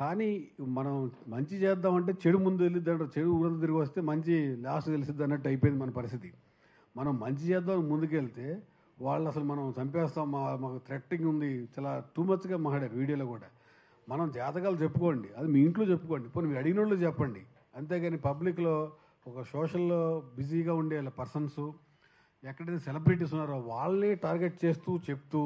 కానీ మనం మంచి చేద్దామంటే చెడు ముందు వెళ్ళిద్దంట, చెడు ఊరంతా తిరిగి వస్తే మంచి లాస్ట్ తెలిసిద్ది అన్నట్టు అయిపోయింది మన పరిస్థితి. మనం మంచి చేద్దాం ముందుకెళ్తే వాళ్ళు అసలు మనం చంపేస్తాం, మాకు థ్రెట్టింగ్ ఉంది, చాలా టూ మచ్గా మాట్లాడారు వీడియోలో కూడా. మనం జాతకాలు చెప్పుకోండి, అది మీ ఇంట్లో చెప్పుకోండి, పోనీ మీరు అడిగిన వాళ్ళు చెప్పండి. అంతేగాని పబ్లిక్లో ఒక సోషల్లో బిజీగా ఉండే పర్సన్స్, ఎక్కడైతే సెలబ్రిటీస్ ఉన్నారో వాళ్ళని టార్గెట్ చేస్తూ చెప్తూ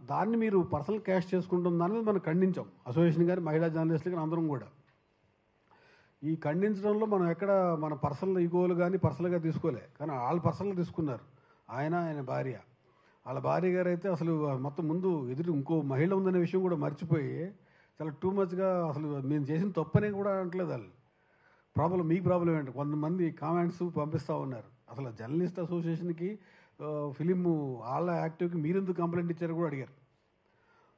దాన్ని మీరు పర్సనల్ క్యాష్ చేసుకుంటున్న దాని మీద మనం ఖండించాం. అసోసియేషన్ కానీ మహిళా జర్నలిస్టులు కానీ అందరం కూడా ఈ ఖండించడంలో మనం ఎక్కడ మన పర్సనల్ ఈగోలు కానీ పర్సనల్గా తీసుకోలే, కానీ వాళ్ళు పర్సనల్గా తీసుకున్నారు. ఆయన భార్య, వాళ్ళ భార్య గారు అయితే అసలు మొత్తం ముందు ఎదురు ఇంకో మహిళ ఉందనే విషయం కూడా మర్చిపోయి చాలా టూ మచ్గా అసలు మేము చేసిన తప్పనే కూడా అంటలేదు. వాళ్ళు మీకు ప్రాబ్లం ఏంటి? కొంతమంది కామెంట్స్ పంపిస్తూ ఉన్నారు. అసలు జర్నలిస్ట్ అసోసియేషన్కి ఫిలిం వాళ్ళ యాక్టివ్కి మీరెందుకు కంప్లైంట్ ఇచ్చారో కూడా అడిగారు.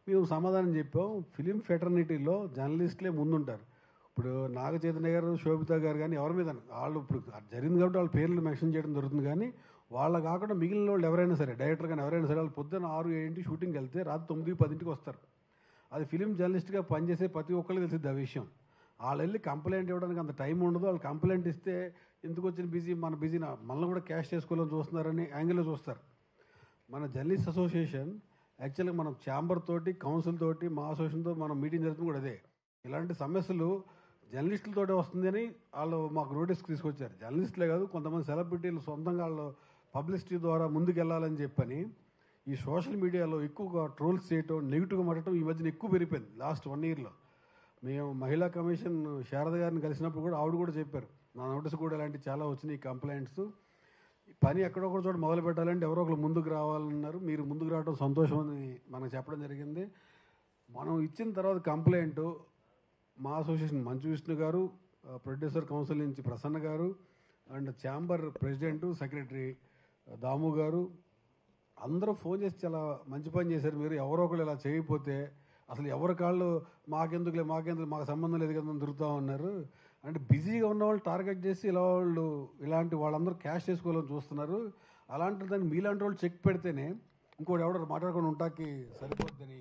మేము సమాధానం చెప్పాం, ఫిలిం ఫెటర్నిటీలో జర్నలిస్టులే ముందుంటారు. ఇప్పుడు నాగ చైతన్య గారు, శోభిత గారు కానీ ఎవరి మీద వాళ్ళు ఇప్పుడు జరిగింది కాబట్టి వాళ్ళ పేర్లు మెన్షన్ చేయడం జరుగుతుంది. కానీ వాళ్ళ కాకుండా మిగిలిన వాళ్ళు ఎవరైనా సరే, డైరెక్టర్ కానీ ఎవరైనా సరే, వాళ్ళు పొద్దున్న 6-7 షూటింగ్కి వెళ్తే రాత్రి 9-10 వస్తారు. అది ఫిలిం జర్నలిస్ట్గా పనిచేసే ప్రతి ఒక్కరికి తెలిసింది ఆ విషయం. వాళ్ళు వెళ్ళి కంప్లైంట్ ఇవ్వడానికి అంత టైం ఉండదు. వాళ్ళు కంప్లైంట్ ఇస్తే ఎందుకు వచ్చిన బిజీ, మన బిజీ మనల్ని కూడా క్యాష్ చేసుకోవాలని చూస్తున్నారని యాంగిల్లో చూస్తారు. మన జర్నలిస్ట్ అసోసియేషన్ యాక్చువల్గా మనం ఛాంబర్ తోటి, కౌన్సిల్ తోటి, మా అసోసియేషన్తో మనం మీటింగ్ జరుగుతుంది కూడా అదే. ఇలాంటి సమస్యలు జర్నలిస్టులతోటే వస్తుందని వాళ్ళు మాకు నోటీస్కి తీసుకొచ్చారు. జర్నలిస్టులే కాదు, కొంతమంది సెలబ్రిటీలు సొంతంగా వాళ్ళు పబ్లిసిటీ ద్వారా ముందుకు వెళ్ళాలని చెప్పని ఈ సోషల్ మీడియాలో ఎక్కువగా ట్రోల్స్ చేయటం, నెగిటివ్గా మాట్లాడటం ఈ మధ్యన ఎక్కువ పెరిగిపోయింది లాస్ట్ 1 yearలో. మేము మహిళా కమిషన్ శారద గారిని కలిసినప్పుడు కూడా ఆవిడ కూడా చెప్పారు, నా నోటీస్ కూడా ఇలాంటి చాలా వచ్చినాయి కంప్లైంట్స్. పని ఎక్కడొక్కడ చోట మొదలు పెట్టాలంటే ఎవరో ఒకరు ముందుకు రావాలన్నారు. మీరు ముందుకు రావడం సంతోషం అని మనకు చెప్పడం జరిగింది. మనం ఇచ్చిన తర్వాత కంప్లైంట్ మా అసోసియేషన్ మంచు విష్ణు గారు, ప్రొడ్యూసర్ కౌన్సిల్ నుంచి ప్రసన్న గారు, అండ్ ఛాంబర్ ప్రెసిడెంట్, సెక్రటరీ దాము గారు అందరూ ఫోన్ చేసి చాలా మంచి పని చేశారు. మీరు ఎవరో ఒకళ్ళు ఇలా చేయకపోతే అసలు ఎవరి కాళ్ళు మాకెందుకు మాకు సంబంధం లేదు కదా దొరుకుతూ ఉన్నారు అంటే బిజీగా ఉన్న వాళ్ళు టార్గెట్ చేసి ఇలాంటి వాళ్ళందరూ క్యాష్ చేసుకోవాలని చూస్తున్నారు. అలాంటి దాన్ని మీలాంటి వాళ్ళు చెక్ పెడితేనే ఇంకోటి ఎవడో మాట్లాడుకొని ఉంటాకి సరిపోద్దని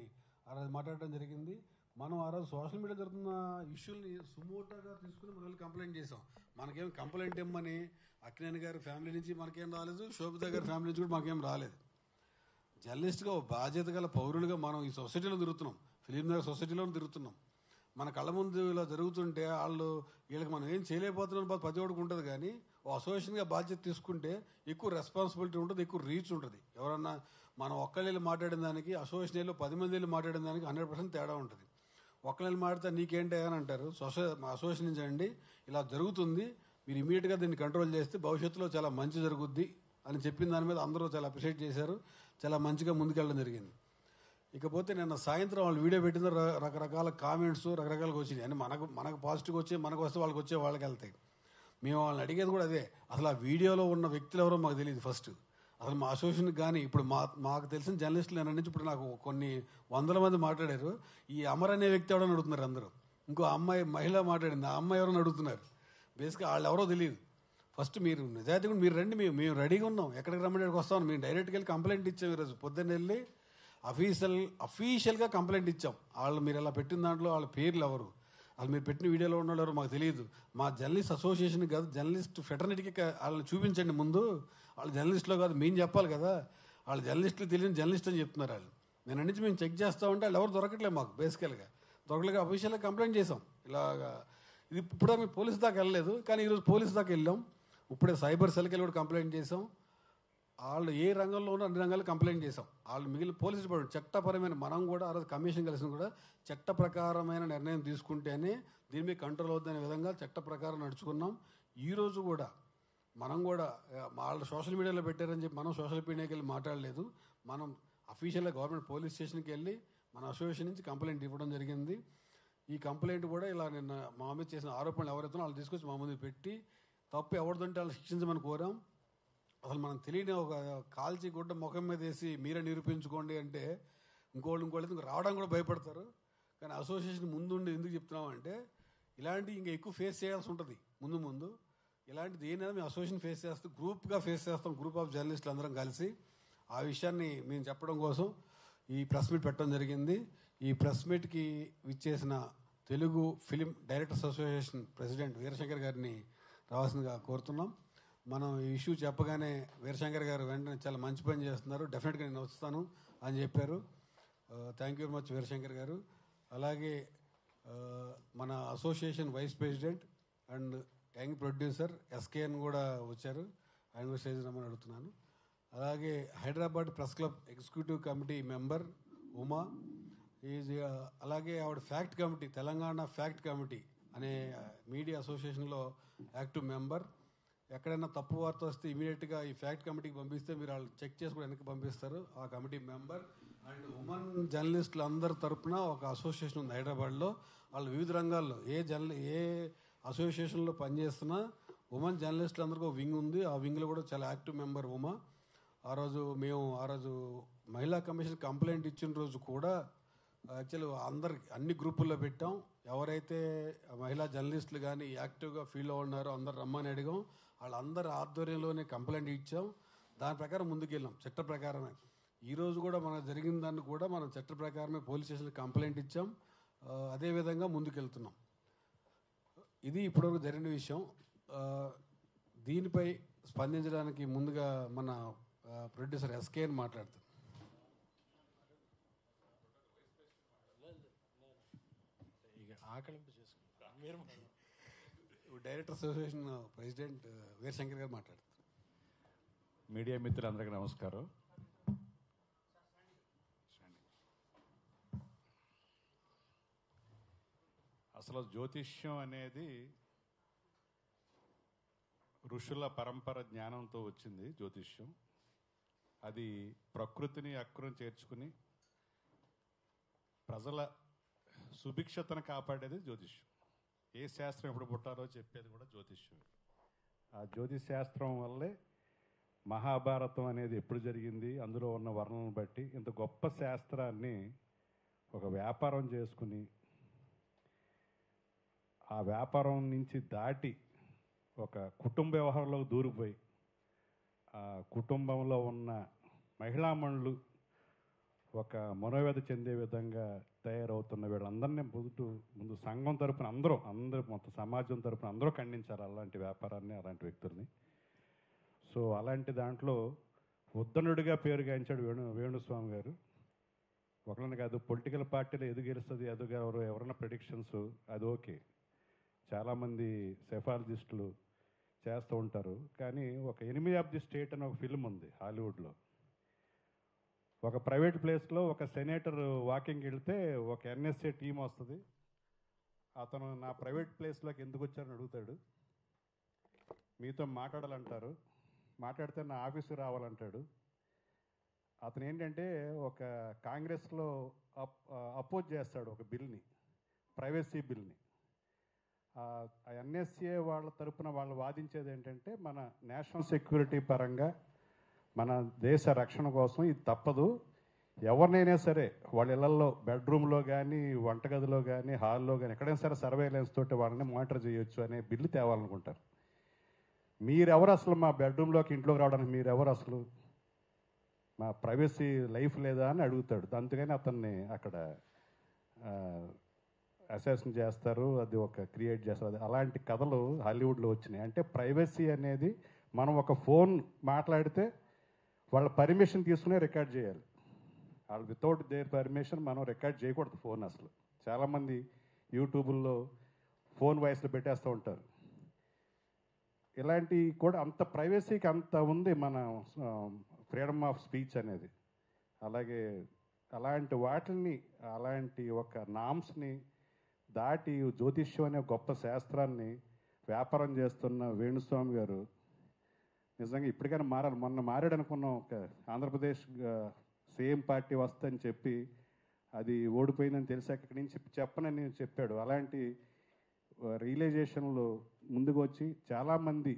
ఆ రోజు మాట్లాడడం జరిగింది. మనం ఆ రోజు సోషల్ మీడియా జరుగుతున్న ఇష్యూని సుమోటోగా తీసుకుని మనం కంప్లైంట్ చేసాం. మనకేం కంప్లైంట్ ఇమ్మని అక్కినేని గారి ఫ్యామిలీ నుంచి మనకేం రాలేదు, శోభిత గారి ఫ్యామిలీ నుంచి కూడా మనకేం రాలేదు. జర్నలిస్ట్గా బాధ్యత గల పౌరులుగా మనం ఈ సొసైటీలో తిరుగుతున్నాం, ఫిలిం నగర్ సొసైటీలో తిరుగుతున్నాం. మన కళ్ళ ముందు ఇలా జరుగుతుంటే వీళ్ళకి మనం ఏం చేయలేకపోతున్నాం ప్రతి ఒక్కడికి ఉంటుంది. కానీ ఓ అసోసియేషన్గా బాధ్యత తీసుకుంటే ఎక్కువ రెస్పాన్సిబిలిటీ ఉంటుంది, ఎక్కువ రీచ్ ఉంటుంది. ఎవరన్నా మనం ఒక్కళ్ళెళ్ళి మాట్లాడిన దానికి అసోసియేషన్లో 10 మంది వెళ్ళి మాట్లాడిన దానికి 100% తేడా ఉంటుంది. ఒక్కళ్ళెళ్ళి మాట్లాడితే నీకేంటి అని అంటారు. మా అసోసియేషన్ నుంచి అండి ఇలా జరుగుతుంది, మీరు ఇమీడియట్గా దీన్ని కంట్రోల్ చేస్తే భవిష్యత్తులో చాలా మంచి జరుగుద్ది అని చెప్పిన దాని మీద అందరూ చాలా అప్రిషియేట్ చేశారు. చాలా మంచిగా ముందుకెళ్ళడం జరిగింది. ఇకపోతే నిన్న సాయంత్రం వాళ్ళు వీడియో పెట్టిన రకరకాల కామెంట్స్ రకరకాలుగా వచ్చినాయి. అని మనకు పాజిటివ్గా వచ్చి మనకు వస్తే వాళ్ళకి వెళ్తాయి. మేము వాళ్ళని అడిగేది కూడా అదే, అసలు ఆ వీడియోలో ఉన్న వ్యక్తులు ఎవరో మాకు తెలియదు. ఫస్ట్ అసలు మా అసోసియేషన్కి కానీ ఇప్పుడు మాకు తెలిసిన జర్నలిస్టులు నేను నుంచి ఇప్పుడు నాకు కొన్ని 100 మంది మాట్లాడారు. ఈ అమర్ అనే వ్యక్తి ఎవడని అడుగుతున్నారు అందరూ. ఇంకో అమ్మాయి మహిళ మాట్లాడింది, ఆ అమ్మాయి ఎవరని అడుగుతున్నారు. బేసిక్గా వాళ్ళు ఎవరో తెలియదు. ఫస్ట్ మీరు నిజాయితీగా మీరు రండి, మేము రెడీగా ఉన్నాం, ఎక్కడికి రమ్మడానికి వస్తాం. మేము డైరెక్ట్గా వెళ్ళి కంప్లైంట్ ఇచ్చాం. ఈరోజు పొద్దున్న వెళ్ళి అఫీషియల్గా కంప్లైంట్ ఇచ్చాం. వాళ్ళు మీరు ఇలా పెట్టిన దాంట్లో వాళ్ళ పేర్లు ఎవరు, వాళ్ళు మీరు పెట్టిన వీడియోలో ఉన్న వాళ్ళు ఎవరు మాకు తెలియదు. మా జర్నలిస్ట్ అసోసియేషన్ కాదు, జర్నలిస్ట్ ఫెటర్నిటీకి వాళ్ళని చూపించండి ముందు. వాళ్ళు జర్నలిస్టులో కాదు, మేము చెప్పాలి కదా. వాళ్ళు జర్నలిస్టులు తెలియని జర్నలిస్ట్ అని చెప్తున్నారు వాళ్ళు. నేను నుంచి మేము చెక్ చేస్తామంటే వాళ్ళు ఎవరు దొరకట్లేదు మాకు. బేసికల్గా దొరకలేక అఫీషియల్గా కంప్లైంట్ చేసాం. ఇలాగా ఇది ఇప్పుడు మేము పోలీసు దాకా వెళ్ళలేదు, కానీ ఈరోజు పోలీసు దాకా వెళ్ళాం. ఇప్పుడే సైబర్ సెల్కి వెళ్ళి కూడా కంప్లైంట్ చేసాం. వాళ్ళు ఏ రంగంలో ఉన్న అన్ని రంగాలు కంప్లైంట్ చేసాం. వాళ్ళు మిగిలిన పోలీసు డిపార్ట్మెంట్ చట్టపరమైన, మనం కూడా ఆ రోజు కమిషన్ కలిసిన కూడా చట్ట ప్రకారమైన నిర్ణయం తీసుకుంటేనే దీని మీద కంట్రోల్ అవుతుందనే విధంగా చట్ట ప్రకారం నడుచుకున్నాం. ఈరోజు కూడా మనం కూడా వాళ్ళు సోషల్ మీడియాలో పెట్టారని చెప్పి మనం సోషల్ మీడియాకి వెళ్ళి మాట్లాడలేదు. మనం అఫీషియల్గా గవర్నమెంట్ పోలీస్ స్టేషన్కి వెళ్ళి మన అసోసియేషన్ నుంచి కంప్లైంట్ ఇవ్వడం జరిగింది. ఈ కంప్లైంట్ కూడా ఇలా నిన్న మా మీద చేసిన ఆరోపణలు ఎవరైతే వాళ్ళు తీసుకొచ్చి మా ముందు పెట్టి తప్పు ఎవరిదంటే వాళ్ళు శిక్షించమని కోరాం. అసలు మనం తెలియని ఒక కాల్చి గుడ్డ ముఖం మీద వేసి మీరే నిరూపించుకోండి అంటే ఇంకోళ్ళు రావడానికి కూడా భయపడతారు. కానీ అసోసియేషన్ ముందుండి ఎందుకు చెప్తున్నామంటే ఇలాంటి ఇంకా ఎక్కువ ఫేస్ చేయాల్సి ఉంటుంది ముందు. ఇలాంటిది ఏదైనా మేము అసోసియేషన్ ఫేస్ చేస్తాం, గ్రూప్గా ఫేస్ చేస్తాం, గ్రూప్ ఆఫ్ జర్నలిస్టులు అందరం కలిసి. ఆ విషయాన్ని మేము చెప్పడం కోసం ఈ ప్రెస్ మీట్ పెట్టడం జరిగింది. ఈ ప్రెస్ మీట్కి విచ్చేసిన Telugu film directors association president Veerashankar గారిని రావాల్సిందిగా కోరుతున్నాం. మనం ఈ ఇష్యూ చెప్పగానే వీరశంకర్ గారు వెంటనే చాలా మంచి పని చేస్తున్నారు, డెఫినెట్గా నేను వస్తాను అని చెప్పారు. Thank you very much Veerashankar గారు. అలాగే మన association vice president and young producer SKN కూడా వచ్చారు, ఆయన కూడా స్టేజ్ రమ్మని అడుగుతున్నాను. అలాగే Hyderabad press club executive committee member Uma is, అలాగే ఆవిడ fact committee, Telangana fact committee అనే మీడియా అసోసియేషన్లో యాక్టివ్ మెంబర్. ఎక్కడైనా తప్పు వార్త వస్తే ఇమీడియట్గా ఈ ఫ్యాక్ట్ కమిటీకి పంపిస్తే మీరు వాళ్ళు చెక్ చేసి కూడా వెనక్కి పంపిస్తారు, ఆ కమిటీ మెంబర్. అండ్ ఉమెన్ జర్నలిస్టులు అందరి తరపున ఒక అసోసియేషన్ ఉంది హైదరాబాద్లో. వాళ్ళు వివిధ రంగాల్లో ఏ అసోసియేషన్లో పనిచేస్తున్నా ఉమెన్ జర్నలిస్టులు అందరికీ ఒక వింగ్ ఉంది, ఆ వింగ్లో కూడా చాలా యాక్టివ్ మెంబర్ ఉమా. ఆ రోజు మహిళా కమిషన్ కంప్లైంట్ ఇచ్చిన రోజు కూడా యాక్చువల్లీ అన్ని గ్రూపుల్లో పెట్టాం. ఎవరైతే మహిళా జర్నలిస్టులు కానీ యాక్టివ్గా ఫీల్ ఉన్నారో అందరు రమ్మని అడిగాం. వాళ్ళందరి ఆధ్వర్యంలోనే కంప్లైంట్ ఇచ్చాం, దాని ప్రకారం ముందుకెళ్ళాం చట్ట ప్రకారమే. ఈరోజు కూడా మనకు జరిగిన దాన్ని కూడా మనం చట్ట ప్రకారమే పోలీస్ స్టేషన్కి కంప్లైంట్ ఇచ్చాం, అదేవిధంగా ముందుకెళ్తున్నాం. ఇది ఇప్పటివరకు జరిగిన విషయం. దీనిపై స్పందించడానికి ముందుగా మన ప్రొడ్యూసర్ ఎస్కేఎన్ మాట్లాడుతారు. డైరెక్టర్ అసోసియేషన్ ప్రెసిడెంట్ వీరశంకర్ గారు మాట్లాడుతారు. మీడియా మిత్రులందరికీ నమస్కారం. అసలు జ్యోతిష్యం అనేది ఋషుల పరంపర జ్ఞానంతో వచ్చింది. జ్యోతిష్యం అది ప్రకృతిని అక్కురం చేర్చుకుని ప్రజల సుభిక్షతను కాపాడేది జ్యోతిష్యం. ఏ శాస్త్రం ఎప్పుడు పుట్టారో చెప్పేది కూడా జ్యోతిష్యం. ఆ జ్యోతిష్ శాస్త్రం వల్లే మహాభారతం అనేది ఎప్పుడు జరిగింది, అందులో ఉన్న వర్ణనను బట్టి ఇంత గొప్ప శాస్త్రాన్ని ఒక వ్యాపారం చేసుకుని ఆ వ్యాపారం నుంచి దాటి ఒక కుటుంబ వ్యవహారంలోకి దూరిపోయి ఆ కుటుంబంలో ఉన్న మహిళామణులు ఒక మనోవేద చెందే విధంగా తయారవుతున్న వీళ్ళందరినీ ముందు సంఘం తరపున అందరూ మొత్తం సమాజం తరపున అందరూ ఖండించారు అలాంటి వ్యాపారాన్ని, అలాంటి వ్యక్తుల్ని. సో అలాంటి దాంట్లో ఉద్దనుడిగా పేరు గాంచాడు వేణుస్వామి గారు. ఒకరిని కాదు, పొలిటికల్ పార్టీలో ఎదు గెలుస్తుంది ఎదుగా ఎవరైనా ప్రెడిక్షన్స్ అది ఓకే, చాలామంది సెఫాలజిస్టులు చేస్తూ ఉంటారు. కానీ ఒక ఎనిమీ ఆఫ్ ది స్టేట్ అని ఒక ఫిల్మ్ ఉంది హాలీవుడ్లో. ఒక ప్రైవేట్ ప్లేస్లో ఒక సెనేటర్ వాకింగ్కి వెళ్తే ఒక ఎన్ఎస్ఏ టీం వస్తుంది. అతను నా ప్రైవేట్ ప్లేస్లోకి ఎందుకు వచ్చారని అడుగుతాడు. మీతో మాట్లాడాలంటారు, మాట్లాడితే నా ఆఫీస్కి రావాలంటాడు. అతను ఏంటంటే ఒక కాంగ్రెస్లో అపోజ్ చేస్తాడు ఒక బిల్ని, ప్రైవసీ బిల్ని. ఆ ఎన్ఎస్ఏ వాళ్ళ తరపున వాళ్ళు వాదించేది ఏంటంటే మన నేషనల్ సెక్యూరిటీ పరంగా మన దేశ రక్షణ కోసం ఇది తప్పదు, ఎవరినైనా సరే వాళ్ళ ఇళ్లలో బెడ్రూమ్లో కానీ వంటగదిలో కానీ హాల్లో కానీ ఎక్కడైనా సరే సర్వేలెన్స్ తోటి వాళ్ళని మానిటర్ చేయొచ్చు అనే బిల్లు తేవాలనుకుంటారు. మీరెవరు అసలు మా బెడ్రూమ్లోకి ఇంట్లోకి రావడానికి, మీరెవరు అసలు, మా ప్రైవసీ లైఫ్ లేదా అని అడుగుతాడు. అందుకని అతన్ని అక్కడ అసెషన్ చేస్తారు, అది ఒక క్రియేట్ చేస్తారు. అలాంటి కథలు హాలీవుడ్లో వచ్చినాయి. అంటే ప్రైవసీ అనేది మనం ఒక ఫోన్ మాట్లాడితే వాళ్ళ పర్మిషన్ తీసుకునే రికార్డ్ చేయాలి. వాళ్ళు వితౌట్ దేర్ పర్మిషన్ మనం రికార్డ్ చేయకూడదు ఫోన్. అసలు చాలామంది యూట్యూబుల్లో ఫోన్ వాయిస్లో పెట్టేస్తూ ఉంటారు. ఇలాంటి కూడా అంత ప్రైవసీకి అంత ఉంది మన ఫ్రీడమ్ ఆఫ్ స్పీచ్ అనేది. అలాగే అలాంటి వాటిని, అలాంటి ఒక నామ్స్ని దాటి జ్యోతిష్యం అనే గొప్ప శాస్త్రాన్ని వ్యాపారం చేస్తున్న వేణుస్వామి గారు నిజంగా ఇప్పటికైనా మారాలి. మొన్న మారాడు అనుకున్నాం, ఒక ఆంధ్రప్రదేశ్ సేమ్ పార్టీ వస్తుందని చెప్పి అది ఓడిపోయిందని తెలిసాక ఇక్కడి నుంచి చెప్పనని చెప్పాడు. అలాంటి రియలైజేషన్లో ముందుకు వచ్చి చాలామంది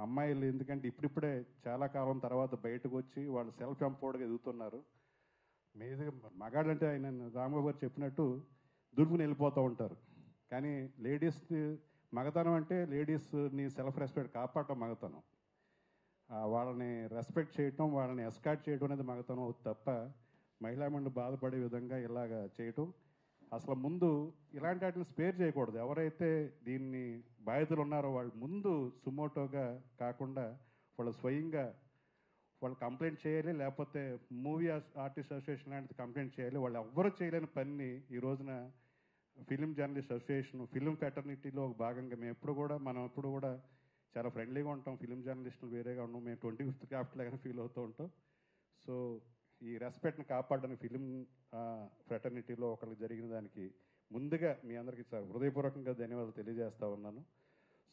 అమ్మాయిలు, ఎందుకంటే ఇప్పుడిప్పుడే చాలా కాలం తర్వాత బయటకు వచ్చి వాళ్ళు సెల్ఫ్ ఎంపవర్డ్గా ఎదుగుతున్నారు. మీద మగాళ్ళంటే ఆయన రామబాబు గారు చెప్పినట్టు దుర్గుని వెళ్ళిపోతూ ఉంటారు. కానీ లేడీస్ మగతనం అంటే లేడీస్ని సెల్ఫ్ రెస్పెక్ట్ కాపాడటం మగతనం. వాళ్ళని రెస్పెక్ట్ చేయటం, వాళ్ళని ఎస్కార్ట్ చేయడం అనేది మగతనం తప్ప మహిళామణులు బాధపడే విధంగా ఇలాగ చేయటం అసలు ముందు ఇలాంటి వాటిని స్పేర్ చేయకూడదు. ఎవరైతే దీన్ని బాధితులు ఉన్నారో వాళ్ళు ముందు సుమోటోగా కాకుండా వాళ్ళు స్వయంగా వాళ్ళు కంప్లైంట్ చేయాలి, లేకపోతే మూవీ ఆర్టిస్ట్ అసోసియేషన్ లాంటిది కంప్లైంట్ చేయాలి. వాళ్ళు ఎవ్వరూ చేయలేని పని ఈ రోజున ఫిలిం జర్నలిస్ట్ అసోసియేషన్, ఫిలిం ఫెటర్నిటీలో భాగంగా మనం ఎప్పుడు కూడా చాలా ఫ్రెండ్లీగా ఉంటాం. ఫిలిం జర్నలిస్టులు వేరేగా ఉన్నాం, మేము 25th క్రాఫ్ట్ లాగానే ఫీల్ అవుతూ ఉంటాం. సో ఈ రెస్పెక్ట్ని కాపాడడానికి ఫిలిం ఫ్రెటర్నిటీలో ఒకరికి జరిగిన దానికి ముందుగా మీ అందరికీ హృదయపూర్వకంగా ధన్యవాదాలు తెలియజేస్తా ఉన్నాను.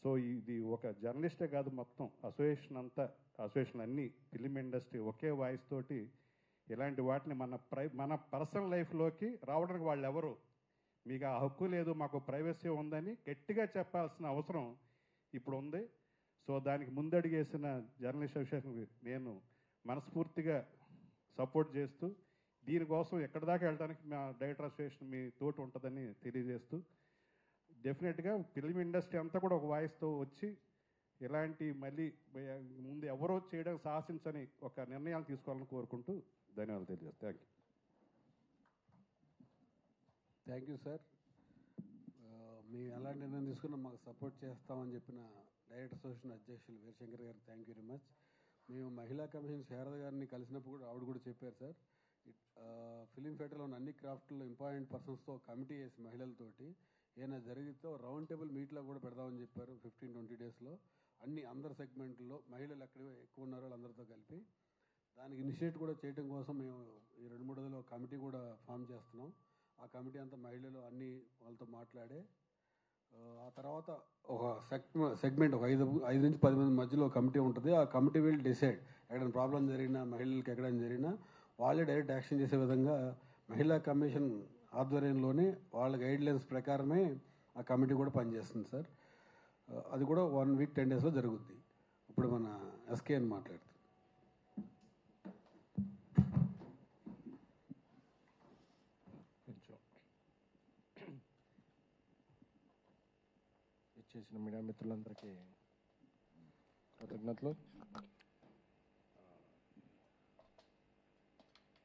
సో ఇది ఒక జర్నలిస్టే కాదు, మొత్తం అసోసియేషన్ అన్నీ ఫిలిం ఇండస్ట్రీ ఒకే వాయిస్ తోటి ఇలాంటి వాటిని మన పర్సనల్ లైఫ్లోకి రావడానికి వాళ్ళు ఎవరు, మీకు ఆ హక్కు లేదు, మాకు ప్రైవసీ ఉందని గట్టిగా చెప్పాల్సిన అవసరం ఇప్పుడు ఉంది. సో దానికి ముందడిగేసిన జర్నలిస్ట్ అసోసియేషన్కి నేను మనస్ఫూర్తిగా సపోర్ట్ చేస్తూ దీనికోసం ఎక్కడి దాకా వెళ్ళడానికి మా డైరెక్టర్ అసోసియేషన్ మీ తోటి ఉంటుందని తెలియజేస్తూ, డెఫినెట్గా ఫిలిం ఇండస్ట్రీ అంతా కూడా ఒక వాయిస్తో వచ్చి ఇలాంటి మళ్ళీ ముందు ఎవరో చేయడానికి సాహసించని ఒక నిర్ణయాలు తీసుకోవాలని కోరుకుంటూ ధన్యవాదాలు తెలియజేస్తాను. Thank you sir. మీ ఎలాంటి నిర్ణయం తీసుకున్నా మాకు సపోర్ట్ చేస్తామని చెప్పిన డైరెక్టర్ అసోసియేషన్ అధ్యక్షులు వీరశంకర్ గారు థ్యాంక్ యూ వెరీ మచ్. మేము మహిళా కమిషన్ శారద గారిని కలిసినప్పుడు కూడా ఆవిడ కూడా చెప్పారు సార్, ఫిలిం ఫెటర్లో ఉన్న అన్ని క్రాఫ్ట్లో ఇంపార్టెంట్ పర్సన్స్తో కమిటీ వేసి మహిళలతోటి ఏమైనా జరిగితే రౌండ్ టేబుల్ మీట్లో కూడా పెడదామని చెప్పారు. 15-20 డేస్లో అందరు సెగ్మెంట్లో మహిళలు ఎక్కడ ఎక్కువ ఉన్నారో వాళ్ళందరితో కలిపి దానికి ఇనిషియేట్ కూడా చేయడం కోసం మేము ఈ 2-3 రోజుల్లో కమిటీ కూడా ఫామ్ చేస్తున్నాం. ఆ కమిటీ అంతా మహిళలు అన్ని వాళ్ళతో మాట్లాడే ఆ తర్వాత ఒక సెగ్మెంట్ ఒక 5 నుంచి 10 మంది మధ్యలో కమిటీ ఉంటుంది. ఆ కమిటీ విల్ డిసైడ్ ఎక్కడైనా ప్రాబ్లం జరిగినా మహిళలకు ఎక్కడైనా జరిగినా వాళ్ళే డైరెక్ట్ యాక్షన్ చేసే విధంగా మహిళా కమిషన్ ఆధ్వర్యంలోనే వాళ్ళ గైడ్లైన్స్ ప్రకారమే ఆ కమిటీ కూడా పనిచేస్తుంది సార్. అది కూడా 1 వీక్ 10 డేస్లో జరుగుద్ది. ఇప్పుడు మన ఎస్కే అని మాట్లాడుతుంది. చేసిన మీడియా మిత్రులందరికీ కృతజ్ఞతలు.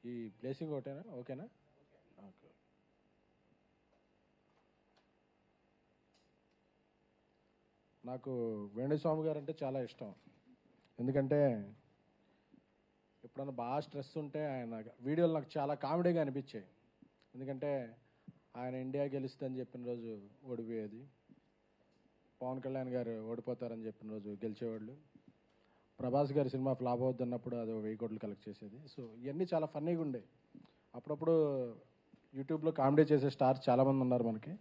ఈ ప్లేసింగ్ ఒకటేనా? ఓకేనా? ఓకే. నాకు వేణుస్వామి గారు అంటే చాలా ఇష్టం. ఎందుకంటే ఎప్పుడన్నా బాగా స్ట్రెస్ ఉంటే ఆయన వీడియోలు నాకు చాలా కామెడీగా అనిపించాయి. ఎందుకంటే ఆయన ఇండియా గెలుస్తుందని చెప్పిన రోజు ఓడిపోయేది, పవన్ కళ్యాణ్ గారు ఓడిపోతారని చెప్పిన రోజు గెలిచేవాళ్ళు, ప్రభాస్ గారి సినిమా ఫ్లాప్ అవుతున్నప్పుడు అది 1000 కోట్లు కలెక్ట్ చేసేది. సో ఇవన్నీ చాలా ఫన్నీగా ఉండే. అప్పుడప్పుడు యూట్యూబ్లో కామెడీ చేసే స్టార్స్ చాలామంది ఉన్నారు మనకి.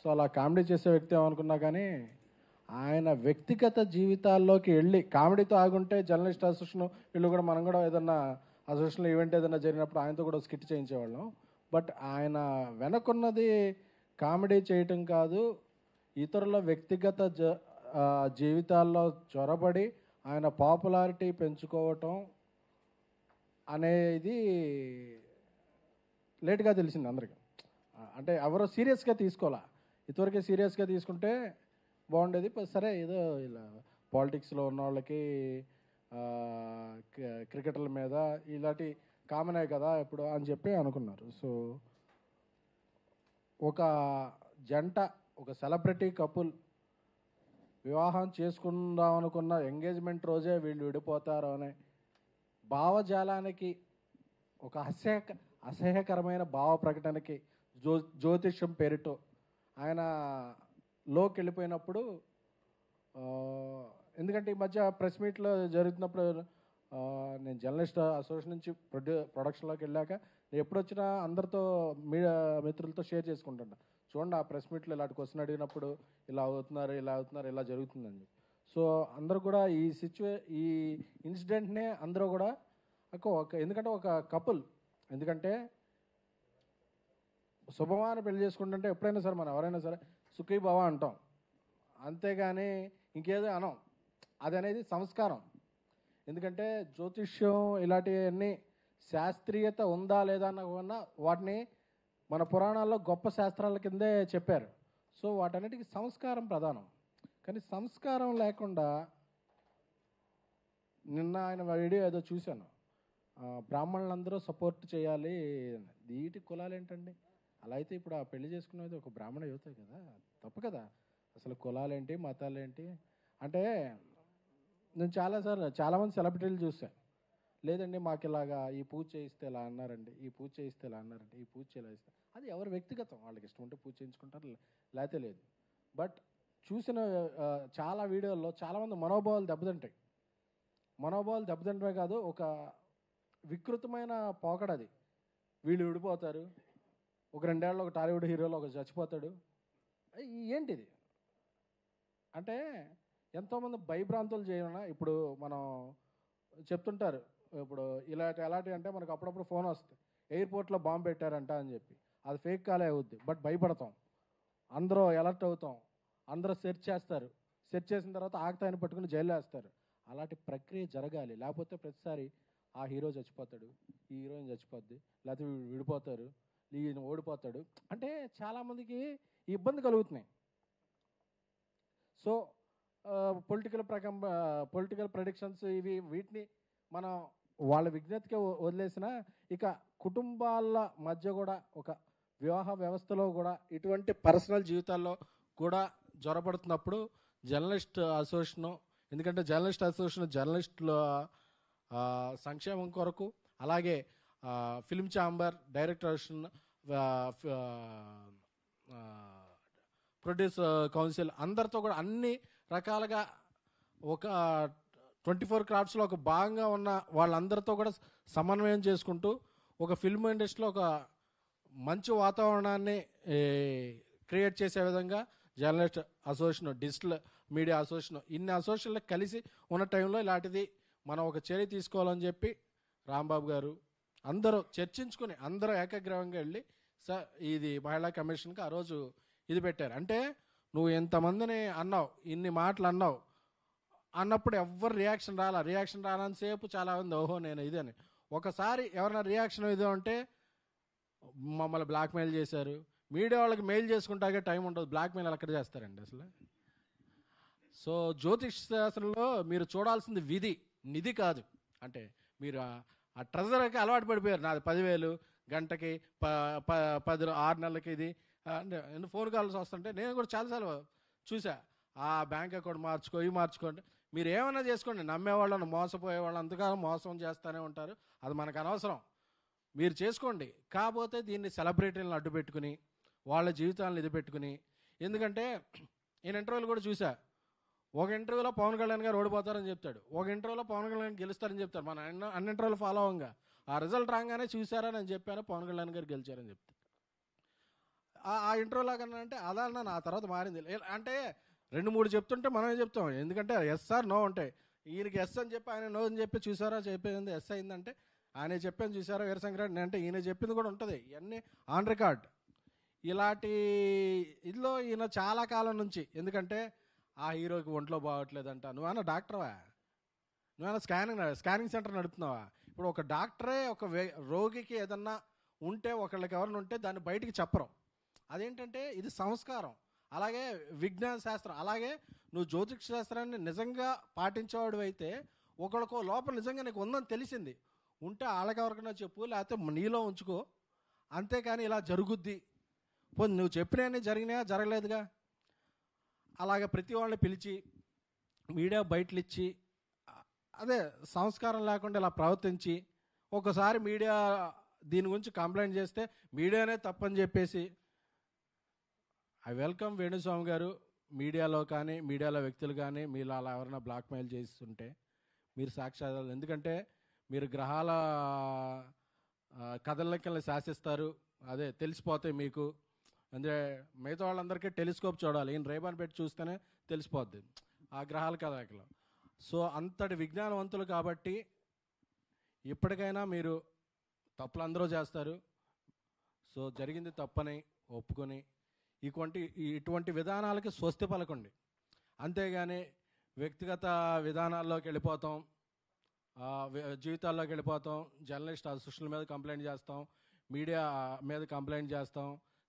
సో అలా కామెడీ చేసే వ్యక్తి ఏమనుకున్నా కానీ ఆయన వ్యక్తిగత జీవితాల్లోకి వెళ్ళి కామెడీతో ఆగుంటే జర్నలిస్ట్ అసోసియేషన్ వీళ్ళు కూడా మనం కూడా ఏదన్నా అసోసియేషన్లో ఈవెంట్ ఏదైనా జరిగినప్పుడు ఆయనతో కూడా స్కిట్ చేయించేవాళ్ళం. బట్ ఆయన వెనకున్నది కామెడీ చేయటం కాదు, ఇతరుల వ్యక్తిగత జీవితాల్లో చొరబడి ఆయన పాపులారిటీ పెంచుకోవటం అనేది లేట్గా తెలిసింది అందరికీ. అంటే ఎవరో సీరియస్గా తీసుకోవాలా, ఇదివరకే సీరియస్గా తీసుకుంటే బాగుండేది. సరే ఏదో ఇలా పాలిటిక్స్లో ఉన్న వాళ్ళకి క్రికెటర్ల మీద ఇలాంటి కామనే కదా ఎప్పుడు అని చెప్పి అనుకున్నారు. సో ఒక జంట, ఒక సెలబ్రిటీ కపుల్ వివాహం చేసుకుందాం అనుకున్న ఎంగేజ్మెంట్ రోజే వీళ్ళు విడిపోతారు అనే భావజాలానికి, ఒక అసహ్యకరమైన భావ ప్రకటనకి జ్యోతిష్యం పేరుతో ఆయన లోకి వెళ్ళిపోయినప్పుడు, ఎందుకంటే ఈ మధ్య ప్రెస్ మీట్లో జరుగుతున్నప్పుడు నేను జర్నలిస్ట్ అసోసియేషన్ నుంచి ప్రొడక్షన్లోకి వెళ్ళాక నేను ఎప్పుడు వచ్చినా అందరితో మీడియా మిత్రులతో షేర్ చేసుకుంటున్నా, చూడండి ఆ ప్రెస్ మీట్లో ఇలాంటి క్వశ్చన్ అడిగినప్పుడు ఇలా అవుతున్నారు ఇలా జరుగుతుందని చెప్పి. సో అందరూ కూడా ఈ ఇన్సిడెంట్నే అందరూ కూడా ఎందుకంటే ఒక కపుల్, ఎందుకంటే శుభమాన పెళ్లి చేసుకుంటుంటే ఎప్పుడైనా సరే మనం ఎవరైనా సరే సుఖీ భవ అంటాం, అంతేగాని ఇంకేదో అనం. అది అనేది సంస్కారం. ఎందుకంటే జ్యోతిష్యం ఇలాంటివన్నీ శాస్త్రీయత ఉందా లేదా అన్న వాటిని మన పురాణాల్లో గొప్ప శాస్త్రాల కిందే చెప్పారు. సో వాటన్నిటికీ సంస్కారం ప్రధానం. కానీ సంస్కారం లేకుండా నిన్న ఆయన వీడియో ఏదో చూశాను, బ్రాహ్మణులందరూ సపోర్ట్ చేయాలి. వీటి కులాలు ఏంటండి? అలా అయితే ఇప్పుడు ఆ పెళ్లి చేసుకునేది ఒక బ్రాహ్మణ యువతే కదా, తప్పు కదా. అసలు కులాలేంటి, మతాలేంటి అంటే నేను చాలామంది సెలబ్రిటీలు చూశాను. లేదండి మాకు ఇలాగా ఈ పూజ చేయిస్తే ఇలా అన్నారండి, ఈ పూజ చేయిస్తే ఇలా అన్నారండి, ఈ పూజ చేయాలి ఇస్తే, అది ఎవరు వ్యక్తిగతం, వాళ్ళకి ఇష్టం ఉంటే పూజ చేయించుకుంటారు, లేకపోతే లేదు. బట్ చూసిన చాలా వీడియోల్లో చాలామంది మనోభావాలు దెబ్బతింటాయి. మనోభావాలు దెబ్బతింటమే కాదు, ఒక వికృతమైన పోకడది. వీళ్ళు విడిపోతారు, ఒక 2 ఏళ్ళలో ఒక టాలీవుడ్ హీరోలో ఒక చచ్చిపోతాడు. ఏంటిది అంటే ఎంతోమంది భయభ్రాంతులు చేయన. ఇప్పుడు మనం చెప్తుంటారు, ఇప్పుడు ఎలాంటి అంటే మనకు అప్పుడప్పుడు ఫోన్ వస్తుంది, ఎయిర్పోర్ట్లో బాంబు పెట్టారంట అని చెప్పి. అది ఫేక్ కాలే అవుద్ది, బట్ భయపడతాం, అందరూ అలర్ట్ అవుతాం, అందరూ సెర్చ్ చేస్తారు. సెర్చ్ చేసిన తర్వాత ఆగతాయని పట్టుకుని జైల్లో వేస్తారు. అలాంటి ప్రక్రియ జరగాలి. లేకపోతే ప్రతిసారి ఆ హీరో చచ్చిపోతాడు, ఈ హీరోయిన్ చచ్చిపోద్ది, లేకపోతే విడిపోతారు, ఈయన ఓడిపోతాడు అంటే చాలామందికి ఇబ్బంది కలుగుతున్నాయి. సో పొలిటికల్ ప్రెడిక్షన్స్ వీటిని మనం వాళ్ళ విజ్ఞతకి వదిలేసిన, ఇక కుటుంబాల మధ్య కూడా ఒక వివాహ వ్యవస్థలో కూడా ఇటువంటి పర్సనల్ జీవితాల్లో కూడా జ్వరపడుతున్నప్పుడు జర్నలిస్ట్ అసోసియేషను, ఎందుకంటే జర్నలిస్ట్ అసోసియేషన్ జర్నలిస్టుల సంక్షేమం కొరకు, అలాగే film chamber, director association, produce council అందరితో కూడా అన్ని రకాలుగా ఒక 24 క్రాఫ్ట్స్లో ఒక భాగంగా ఉన్న వాళ్ళందరితో కూడా సమన్వయం చేసుకుంటూ ఒక ఫిల్మ్ ఇండస్ట్రీలో ఒక మంచి వాతావరణాన్ని క్రియేట్ చేసే విధంగా journalist association, digital media association, ఇన్ని అసోసియేషన్లు కలిసి ఉన్న టైంలో ఇలాంటిది మనం ఒక చర్య తీసుకోవాలని చెప్పి రాంబాబు గారు అందరూ చర్చించుకుని అందరూ ఏకగ్రీవంగా వెళ్ళి ఇది మహిళా కమిషన్కి ఆ రోజు ఇది పెట్టారు. అంటే నువ్వు ఎంతమందిని అన్నావు, ఇన్ని మాటలు అన్నప్పుడు ఎవ్వరు రియాక్షన్ రాలని సేపు చాలా ఉంది, ఓహో నేను ఇది అని. ఒకసారి ఎవరైనా రియాక్షన్ ఇది అంటే మమ్మల్ని బ్లాక్మెయిల్ చేశారు, మీడియా వాళ్ళకి మెయిల్ చేసుకుంటాకే టైం ఉండదు, బ్లాక్మెయిల్ ఎక్కడ చేస్తారండి అసలు. సో జ్యోతిష్ శాస్త్రంలో మీరు చూడాల్సింది నిధి కాదు. అంటే మీరు ఆ ట్రెజర్కి అలవాటు పడిపోయారు. నాది 10,000 గంటకి 6 నెలలకి ఇది అంటే ఫోన్ కాల్స్ వస్తుంటే నేను కూడా చాలాసార్లు చూసా, ఆ బ్యాంక్ అకౌంట్ మార్చుకోండి, మీరు ఏమైనా చేసుకోండి, నమ్మేవాళ్ళని మోసపోయే వాళ్ళు అంతకాలం మోసం చేస్తూనే ఉంటారు, అది మనకు అనవసరం, మీరు చేసుకోండి. కాకపోతే దీన్ని సెలబ్రిటీలను అడ్డు పెట్టుకుని వాళ్ళ జీవితాలను ఇది పెట్టుకుని, ఎందుకంటే నేను ఇంటర్వ్యూలు కూడా చూసా, ఒక ఇంటర్వ్యూలో పవన్ కళ్యాణ్ గారు ఓడిపోతారని చెప్తాడు, ఒక ఇంటర్వ్యూలో పవన్ కళ్యాణ్ గెలుస్తారని చెప్తారు. మన అన్ని ఇంటర్వ్యూలు ఫాలో అవ్వంగా ఆ రిజల్ట్ రాగానే చూసారా నేను చెప్పాను పవన్ కళ్యాణ్ గారు గెలిచారని చెప్తారు. ఆ ఇంటర్వ్యూలో కన్నా అంటే అదన్నా ఆ తర్వాత మారింది అంటే 2-3 చెప్తుంటే మనమే చెప్తాం, ఎందుకంటే ఎస్ ఆర్ నో ఉంటాయి. ఈయనకి ఎస్ అని చెప్పి ఆయన నో అని చెప్పి చూసారా చెప్పేది ఎస్ అయిందంటే ఆయన చెప్పాను చూసారా వీరశంకరెడ్డి అంటే ఈయన చెప్పింది కూడా ఉంటుంది, ఇవన్నీ ఆన్ రికార్డ్. ఇలాంటి ఇదిలో ఈయన చాలా కాలం నుంచి, ఎందుకంటే ఆ హీరోకి ఒంట్లో బాగోట్లేదంట, నువ్వేనా డాక్టర్వా, నువ్వేనా స్కానింగ్ సెంటర్ నడుపుతున్నావా? ఇప్పుడు ఒక డాక్టరే ఒక రోగికి ఏదన్నా ఉంటే ఒకళ్ళకి ఎవరైనా ఉంటే దాన్ని బయటికి చెప్పరు, అదేంటంటే ఇది సంస్కారం. అలాగే విజ్ఞాన శాస్త్రం, అలాగే నువ్వు జ్యోతిష్ శాస్త్రాన్ని నిజంగా పాటించేవాడు అయితే ఒకళ్ళకో లోపల నిజంగా నీకు ఉందని తెలిసింది ఉంటే వాళ్ళకి ఎవరికైనా చెప్పు, లేకపోతే నీలో ఉంచుకో, అంతేకాని ఇలా జరుగుద్ది పోనీ నువ్వు చెప్పినవన్నీ జరిగినాయా జరగలేదుగా. అలాగే ప్రతి వాళ్ళని పిలిచి మీడియా బయటలు ఇచ్చి అదే సంస్కారం లేకుండా ఇలా ప్రవర్తించి ఒకసారి మీడియా దీని గురించి కంప్లైంట్ చేస్తే మీడియానే తప్పని చెప్పేసి, ఐ వెల్కమ్ వేణుస్వామి గారు, మీడియాలో కానీ మీడియాలో వ్యక్తులు కానీ మీరు అలా ఎవరైనా బ్లాక్మెయిల్ చేస్తుంటే మీరు సాక్ష్యాలు, ఎందుకంటే మీరు గ్రహాల కదలికల్ని శాసిస్తారు, అదే తెలిసిపోతాయి మీకు. అంటే మిగతా వాళ్ళందరికీ టెలిస్కోప్ చూడాలి, ఈయన రేబాన్ పెట్టి చూస్తేనే తెలిసిపోద్ది ఆ గ్రహాల కదలికలు. సో అంతటి విజ్ఞానవంతులు కాబట్టి ఇప్పటికైనా మీరు తప్పులు అందరూ చేస్తారు, సో జరిగింది తప్పని ఒప్పుకొని ఇటువంటి విధానాలకి స్వస్తి పలకండి. అంతేగాని వ్యక్తిగత విధానాల్లోకి వెళ్ళిపోతాం, జీవితాల్లోకి వెళ్ళిపోతాం, జర్నలిస్ట్ అసోసియేషన్ మీద కంప్లైంట్ చేస్తాం, మీడియా మీద కంప్లైంట్ చేస్తాం,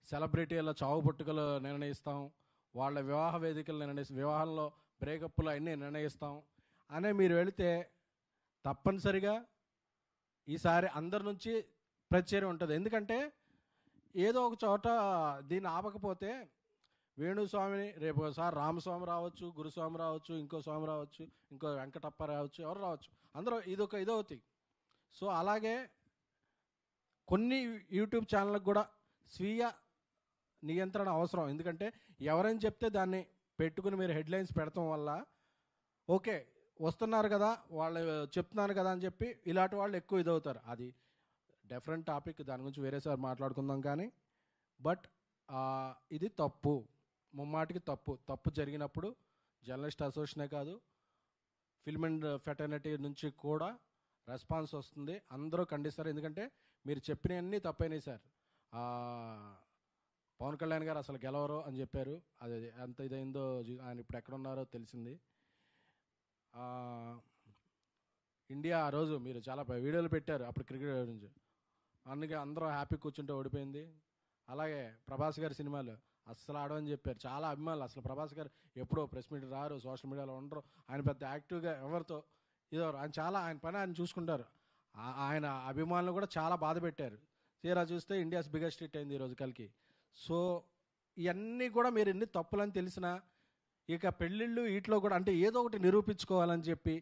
సెలబ్రిటీల చావు పుట్టుకలు నిర్ణయిస్తాం, వాళ్ళ వివాహ వేదికలు వివాహంలో బ్రేకప్లు అన్నీ నిర్ణయిస్తాం అనే మీరు వెళితే తప్పనిసరిగా ఈసారి అందరి నుంచి ప్రతిచర్య ఉంటుంది. ఎందుకంటే ఏదో ఒక చోట దీన్ని ఆపకపోతే వేణుస్వామిని రేపు ఒకసారి రామస్వామి రావచ్చు, గురుస్వామి రావచ్చు, ఇంకో స్వామి రావచ్చు, ఇంకో వెంకటప్ప రావచ్చు, ఎవరు రావచ్చు, అందరూ ఇదవుతాయి. సో అలాగే కొన్ని యూట్యూబ్ ఛానళ్ళకు కూడా స్వీయ నియంత్రణ అవసరం. ఎందుకంటే ఎవరైనా చెప్తే దాన్ని పెట్టుకుని మీరు హెడ్లైన్స్ పెడతాం వల్ల ఓకే వస్తున్నారు కదా, వాళ్ళు చెప్తున్నారు కదా అని చెప్పి ఇలాంటి వాళ్ళు ఎక్కువ ఇదవుతారు. అది డిఫరెంట్ టాపిక్, దాని గురించి వేరేసారి మాట్లాడుకుందాం. కానీ బట్ ఇది తప్పు, ముమ్మాటికి తప్పు జరిగినప్పుడు జర్నలిస్ట్ అసోసియేషనే కాదు, ఫిల్మ్ అండ్ ఫెటర్నిటీ నుంచి కూడా రెస్పాన్స్ వస్తుంది. అందరూ ఖండిస్తారు. ఎందుకంటే మీరు చెప్పినవన్నీ తప్పైనాయి సార్. పవన్ కళ్యాణ్ గారు అసలు గెలవరు అని చెప్పారు. అది ఎంత ఇదైందో ఆయన ఇప్పుడు ఎక్కడున్నారో తెలిసింది. ఇండియా ఆ రోజు మీరు చాలా వీడియోలు పెట్టారు అప్పుడు క్రికెట్ గురించి, అందుకే అందరూ హ్యాపీ కూర్చుంటే ఓడిపోయింది. అలాగే ప్రభాస్ గారి సినిమాలు అస్సలు ఆడమని చెప్పారు. చాలా అభిమానులు, అసలు ప్రభాస్ గారు ఎప్పుడో ప్రెస్ మీట్ రారు, సోషల్ మీడియాలో ఉండరు, ఆయన పెద్ద యాక్టివ్గా ఎవరితో ఇదవరు, ఆయన పని ఆయన చూసుకుంటారు. ఆయన అభిమానులు కూడా చాలా బాధ పెట్టారు. తీరా చూస్తే ఇండియాస్ బిగ్గెస్ట్ హిట్ అయింది ఈరోజు కలికి. సో ఇవన్నీ కూడా మీరు ఎన్ని తప్పులని తెలిసినా ఇక పెళ్ళిళ్ళు వీటిలో కూడా అంటే ఏదో ఒకటి నిరూపించుకోవాలని చెప్పి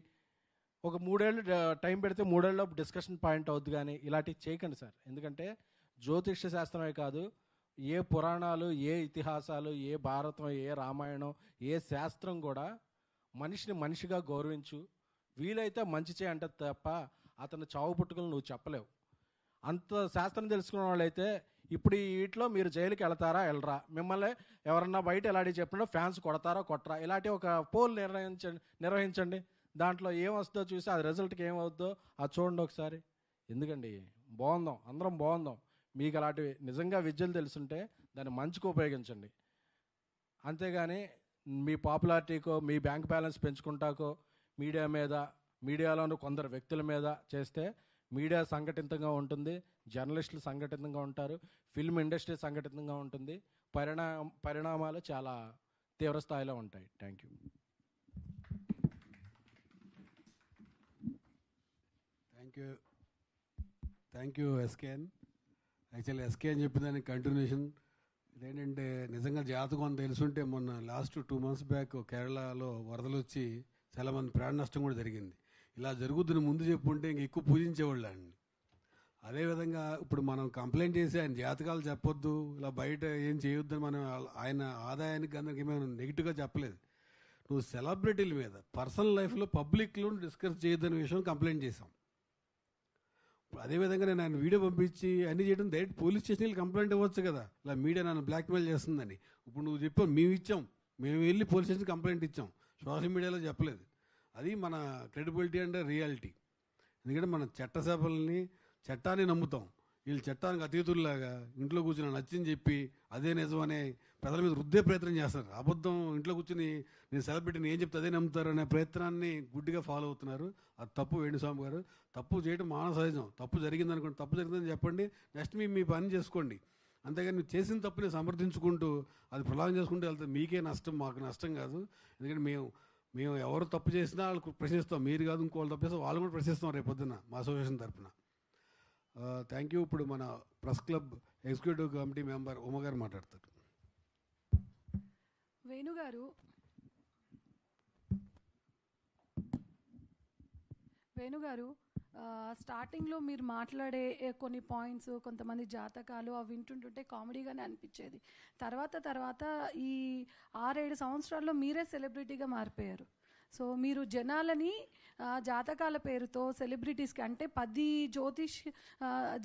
ఒక 3 ఏళ్ళు టైం పెడితే 3 ఏళ్ళలో డిస్కషన్ పాయింట్ అవుద్ది. కానీ ఇలాంటివి చేయకండి సార్. ఎందుకంటే జ్యోతిష్య శాస్త్రమే కాదు, ఏ పురాణాలు, ఏ ఇతిహాసాలు, ఏ భారతం, ఏ రామాయణం, ఏ శాస్త్రం కూడా మనిషిని మనిషిగా గౌరవించు, వీలైతే మంచి చేయంటే తప్ప అతను చావు పుట్టుకలు నువ్వు చెప్పలేవు. అంత శాస్త్రం తెలుసుకున్న వాళ్ళైతే ఇప్పుడు వీటిలో మీరు జైలుకి వెళ్తారా వెళ్ళరా, మిమ్మల్ని ఎవరన్నా బయట ఎలాంటి చెప్పినా ఫ్యాన్స్ కొడతారా కొట్టరా, ఇలాంటి ఒక పోల్ నిర్వహించండి. దాంట్లో ఏమొస్తుందో చూసి అది రిజల్ట్కి ఏమవుద్దో అది చూడండి ఒకసారి. ఎందుకండి బాగుందాం, అందరం బాగుందాం. మీకు అలాంటివి నిజంగా విద్యలు తెలుసుంటే దాన్ని మంచిగా ఉపయోగించండి. అంతేగాని మీ పాపులారిటీకో మీ బ్యాంక్ బ్యాలెన్స్ పెంచుకుంటాకో మీడియాలోని కొందరు వ్యక్తుల మీద చేస్తే మీడియా సంఘటితంగా ఉంటుంది, జర్నలిస్టులు సంఘటితంగా ఉంటారు, ఫిల్మ్ ఇండస్ట్రీ సంఘటితంగా ఉంటుంది, పరిణామాలు చాలా తీవ్ర స్థాయిలో ఉంటాయి. Thank you. Thank you SKN. Actually SKN చెప్పిన దానికి కంటిన్యూషన్ ఇదేంటంటే నిజంగా జాతకం అని తెలుసుంటే మొన్న లాస్ట్ 2 months బ్యాక్ కేరళలో వరదలు వచ్చి చాలామంది ప్రాణ నష్టం కూడా జరిగింది. ఇలా జరుగుతున్న ముందు చెప్పుంటే ఇంక ఎక్కువ పూజించేవాళ్ళు అండి. అదేవిధంగా ఇప్పుడు మనం కంప్లైంట్ చేసి ఆయన జాతకాలు చెప్పొద్దు, ఇలా బయట ఏం చేయొద్దని మనం ఆయన ఆదాయానికి అందరికి ఏమైనా నెగిటివ్గా చెప్పలేదు. నువ్వు సెలబ్రిటీల మీద పర్సనల్ లైఫ్లో పబ్లిక్లో డిస్కస్ చేయొద్దనే విషయం కంప్లైంట్ చేశాం. అదేవిధంగా నేను ఆయన వీడియో పంపించి అన్నీ చేయడం డైరెక్ట్ పోలీస్ స్టేషన్కి కంప్లైంట్ ఇవ్వచ్చు కదా, ఇలా మీడియా నన్ను బ్లాక్మెయిల్ చేస్తుందని. ఇప్పుడు నువ్వు చెప్పావు, మేము వెళ్ళి పోలీస్ స్టేషన్కి కంప్లైంట్ ఇచ్చాం, సోషల్ మీడియాలో చెప్పలేదు. అది మన క్రెడిబిలిటీ అండ్ రియాలిటీ. ఎందుకంటే మనం చట్టాన్ని నమ్ముతాం, వీళ్ళు చట్టానికి అతీతుల్లాగా ఇంట్లో కూర్చుని నచ్చింది చెప్పి అదే నిజమనే ప్రజల మీద రుద్దే ప్రయత్నం చేస్తారు. అబద్ధం ఇంట్లో కూర్చుని నేను సెలబ్రిటీని ఏం చెప్తే అదే నమ్ముతారు అనే ప్రయత్నాన్ని గుడ్డిగా ఫాలో అవుతున్నారు. అది తప్పు. వేణుస్వామి గారు తప్పు చేయడం మానవ సహజం. తప్పు జరిగిందనుకోండి, తప్పు జరిగిందని చెప్పండి, నెక్స్ట్ మీ పని చేసుకోండి. అంతేగాని మీరు చేసిన తప్పుని సమర్థించుకుంటూ అది ప్రలాగం చేసుకుంటూ వెళ్తే మీకే నష్టం, మాకు నష్టం కాదు. ఎందుకంటే మేము ఎవరు తప్పు చేసినా వాళ్ళకు ప్రశ్నిస్తాం, మీరు కాదు ఇంకోళ్ళు తప్పు చేస్తే వాళ్ళు కూడా ప్రశ్నిస్తాం రేపు పొద్దున్న మా అసోసియేషన్ తరఫున. Thank you. ఇప్పుడు మన press club executive committee member ఉమగారు మాట్లాడతారు. వేణుగారు స్టార్టింగ్లో మీరు మాట్లాడే కొన్ని పాయింట్స్, కొంతమంది జాతకాలు అవి వింటుంటుంటే కామెడీగానే అనిపించేది. తర్వాత ఈ 6-7 సంవత్సరాల్లో మీరే సెలబ్రిటీగా మారిపోయారు. సో మీరు జనాలని జాతకాల పేరుతో సెలబ్రిటీస్కి అంటే 10 జ్యోతిష్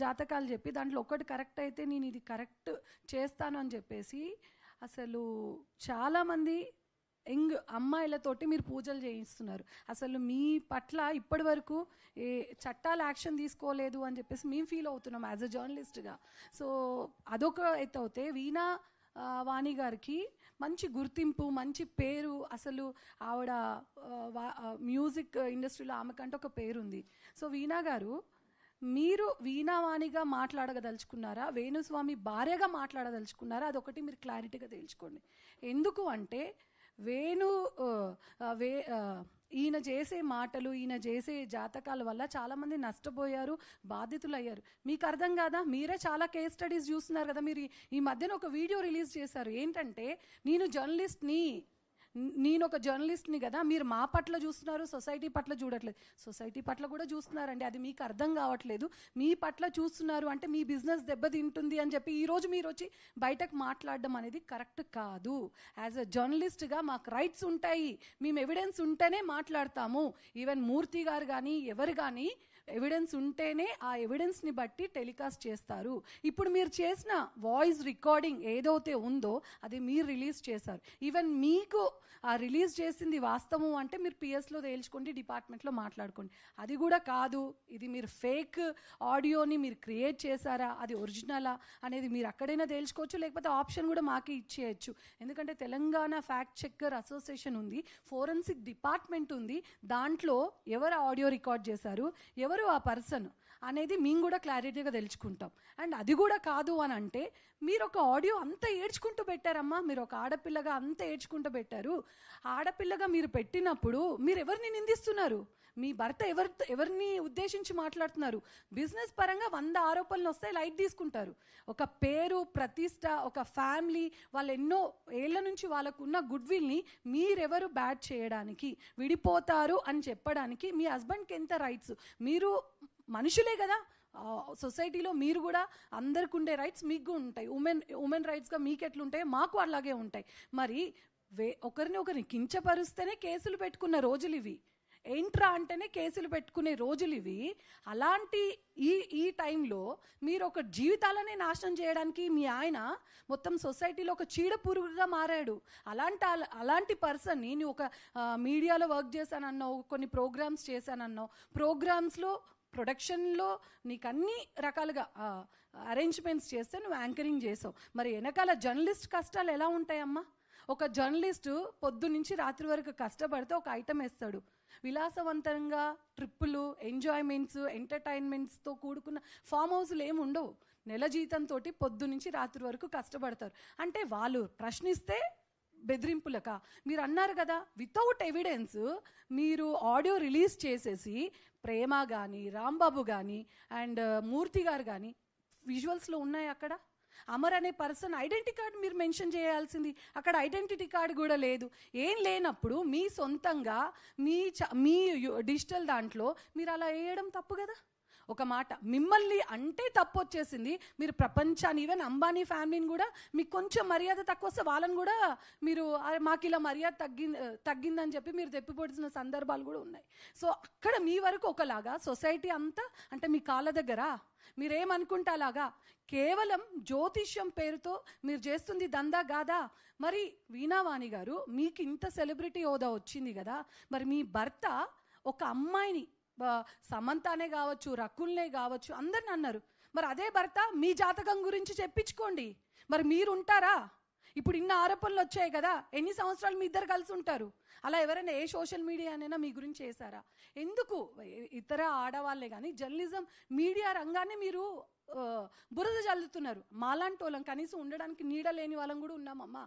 జాతకాలు చెప్పి దాంట్లో ఒకటి కరెక్ట్ అయితే నేను ఇది కరెక్ట్ చేస్తాను అని చెప్పేసి అసలు చాలామంది యంగ్ అమ్మాయిలతోటి మీరు పూజలు చేయిస్తున్నారు. అసలు మీ పట్ల ఇప్పటి వరకు ఏ చట్టాలు యాక్షన్ తీసుకోలేదు అని చెప్పేసి మేము ఫీల్ అవుతున్నాం యాజ్ అ జర్నలిస్ట్గా. సో అదొక ఎత్తు అవుతే వీణా వాణి గారికి మంచి గుర్తింపు, మంచి పేరు, అసలు ఆవిడ మ్యూజిక్ ఇండస్ట్రీలో ఆమెకంటే ఒక పేరుంది. సో వీణా గారు, మీరు వీణావాణిగా మాట్లాడగదలుచుకున్నారా, వేణుస్వామి భార్యగా మాట్లాడదలుచుకున్నారా, అదొకటి మీరు క్లారిటీగా తేల్చుకోండి. ఎందుకు అంటే ఈయన చేసే మాటలు, ఈయన చేసే జాతకాల వల్ల చాలామంది నష్టపోయారు, బాధితులు అయ్యారు. మీకు అర్థం కాదా? మీరే చాలా కేస్ స్టడీస్ చూస్తున్నారు కదా. మీరు ఈ మధ్యన ఒక వీడియో రిలీజ్ చేశారు. ఏంటంటే, నేను ఒక జర్నలిస్ట్ని కదా, మీరు మా పట్ల చూస్తున్నారు, సొసైటీ పట్ల చూడట్లేదు. సొసైటీ పట్ల కూడా చూస్తున్నారండి, అది మీకు అర్థం కావట్లేదు. మీ పట్ల చూస్తున్నారు అంటే మీ బిజినెస్ దెబ్బతింటుంది అని చెప్పి ఈరోజు మీరు వచ్చి బయటకు మాట్లాడడం అనేది కరెక్ట్ కాదు. యాజ్ అ జర్నలిస్ట్గా మాకు రైట్స్ ఉంటాయి, మేము ఎవిడెన్స్ ఉంటేనే మాట్లాడతాము. ఈవెన్ మూర్తి గారు కానీ ఎవరు కానీ ఎవిడెన్స్ ఉంటేనే ఆ ఎవిడెన్స్ని బట్టి టెలికాస్ట్ చేస్తారు. ఇప్పుడు మీరు చేసిన వాయిస్ రికార్డింగ్ ఏదైతే ఉందో అది మీరు రిలీజ్ చేశారు. ఈవెన్ మీకు ఆ రిలీజ్ చేసింది వాస్తవం అంటే మీరు పిఎస్లో తేల్చుకోండి, డిపార్ట్మెంట్లో మాట్లాడుకోండి. అది కూడా కాదు, ఇది మీరు ఫేక్ ఆడియోని మీరు క్రియేట్ చేశారా, అది ఒరిజినలా అనేది మీరు అక్కడైనా తేల్చుకోవచ్చు, లేకపోతే ఆప్షన్ కూడా మాకే ఇచ్చేయచ్చు. ఎందుకంటే తెలంగాణ ఫ్యాక్ట్ చెక్కర్ అసోసియేషన్ ఉంది, ఫోరెన్సిక్ డిపార్ట్మెంట్ ఉంది. దాంట్లో ఎవరు ఆడియో రికార్డ్ చేశారు, ఎవరు ఆ పర్సన్ అనేది మేము కూడా క్లారిటీగా తెలుసుకుంటాం. అండ్ అది కూడా కాదు అని అంటే, మీరు ఒక ఆడియో అంత ఏడ్చుకుంటూ పెట్టారమ్మా, మీరు ఒక ఆడపిల్లగా అంత ఏడ్చుకుంటూ పెట్టారు. ఆడపిల్లగా మీరు పెట్టినప్పుడు మీరు ఎవరిని నిందిస్తున్నారు? మీ భర్త ఎవరిని ఉద్దేశించి మాట్లాడుతున్నారు? బిజినెస్ పరంగా 100 ఆరోపణలు వస్తాయి, లైట్ తీసుకుంటారు. ఒక పేరు, ప్రతిష్ట, ఒక ఫ్యామిలీ, వాళ్ళు ఎన్నో ఏళ్ల నుంచి వాళ్ళకున్న గుడ్ విల్ని మీరెవరు బ్యాడ్ చేయడానికి, విడిపోతారు అని చెప్పడానికి మీ హస్బెండ్కి ఎంత రైట్స్? మీరు మనుషులే కదా, సొసైటీలో మీరు కూడా అందరికి ఉండే రైట్స్ మీకు ఉంటాయి. ఉమెన్ రైట్స్గా మీకు ఎట్లుంటాయో మాకు అలాగే ఉంటాయి. మరి ఒకరిని కించపరుస్తేనే కేసులు పెట్టుకున్న రోజులు ఇవి, ఏంట్రా అంటేనే కేసులు పెట్టుకునే రోజులు ఇవి. అలాంటి ఈ టైంలో మీరు ఒక జీవితాలనే నాశనం చేయడానికి మీ ఆయన మొత్తం సొసైటీలో ఒక చీడ పురుగుగా మారాడు. అలాంటి పర్సన్ని నువ్వు ఒక మీడియాలో వర్క్ చేశానన్నావు, కొన్ని ప్రోగ్రామ్స్ చేశానన్నావు, ప్రోగ్రామ్స్లో ప్రొడక్షన్లో నీకు అన్ని రకాలుగా అరేంజ్మెంట్స్ చేస్తే నువ్వు యాంకరింగ్ చేసావు. మరి వెనకాల జర్నలిస్ట్ కష్టాలు ఎలా ఉంటాయమ్మా? ఒక జర్నలిస్టు పొద్దు నుంచి రాత్రి వరకు కష్టపడితే ఒక ఐటమ్ వేస్తాడు. విలాసవంతంగా ట్రిప్పులు, ఎంజాయ్మెంట్స్, ఎంటర్టైన్మెంట్స్తో కూడుకున్న ఫామ్ హౌస్లు ఏమి ఉండవు. నెల జీతంతో పొద్దు నుంచి రాత్రి వరకు కష్టపడతారు. అంటే వాళ్ళు ప్రశ్నిస్తే బెదిరింపులక? మీరు అన్నారు కదా, వితౌట్ ఎవిడెన్స్ మీరు ఆడియో రిలీజ్ చేసేసి ప్రేమ కానీ, రాంబాబు కానీ అండ్ మూర్తి గారు కానీ విజువల్స్లో ఉన్నాయి. అక్కడ అమర్ అనే పర్సన్ ఐడెంటిటీ కార్డు మీరు మెన్షన్ చేయాల్సింది, అక్కడ ఐడెంటిటీ కార్డు కూడా లేదు. ఏం లేనప్పుడు మీ సొంతంగా మీ డిజిటల్ దాంట్లో మీరు అలా వేయడం తప్పు కదా. ఒక మాట, మిమ్మల్ని అంటే తప్పు వచ్చేసింది. మీరు ప్రపంచాన్ని, ఈవెన్ అంబానీ ఫ్యామిలీని కూడా మీకు కొంచెం మర్యాద తక్కువ వస్తే వాళ్ళని కూడా మీరు మాకు ఇలా మర్యాద తగ్గిందని చెప్పి మీరు తెప్పిపొడిచిన సందర్భాలు కూడా ఉన్నాయి. సో అక్కడ మీ వరకు ఒకలాగా, సొసైటీ అంతా అంటే మీ కాళ్ళ దగ్గర మీరేమనుకుంటా అలాగా. కేవలం జ్యోతిష్యం పేరుతో మీరు చేస్తుంది దందా కాదా? మరి వీణావాణి గారు, మీకు ఇంత సెలబ్రిటీ హోదా వచ్చింది కదా, మరి మీ భర్త ఒక అమ్మాయిని, సమంతానే కావచ్చు, రకుల్నే కావచ్చు, అందరిని అన్నారు. మరి అదే భర్త మీ జాతకం గురించి చెప్పించుకోండి, మరి మీరు ఉంటారా? ఇప్పుడు ఇన్ని ఆరోపణలు వచ్చాయి కదా, ఎన్ని సంవత్సరాలు మీ ఇద్దరు కలిసి ఉంటారు? అలా ఎవరైనా ఏ సోషల్ మీడియా అయినా మీ గురించి చేశారా? ఎందుకు ఇతర ఆడవాళ్ళే కానీ జర్నలిజం మీడియా రంగాన్ని మీరు బురద చల్లుతున్నారు? మాలాంటి వాళ్ళం కనీసం ఉండడానికి నీడ లేని వాళ్ళం కూడా ఉన్నామమ్మా.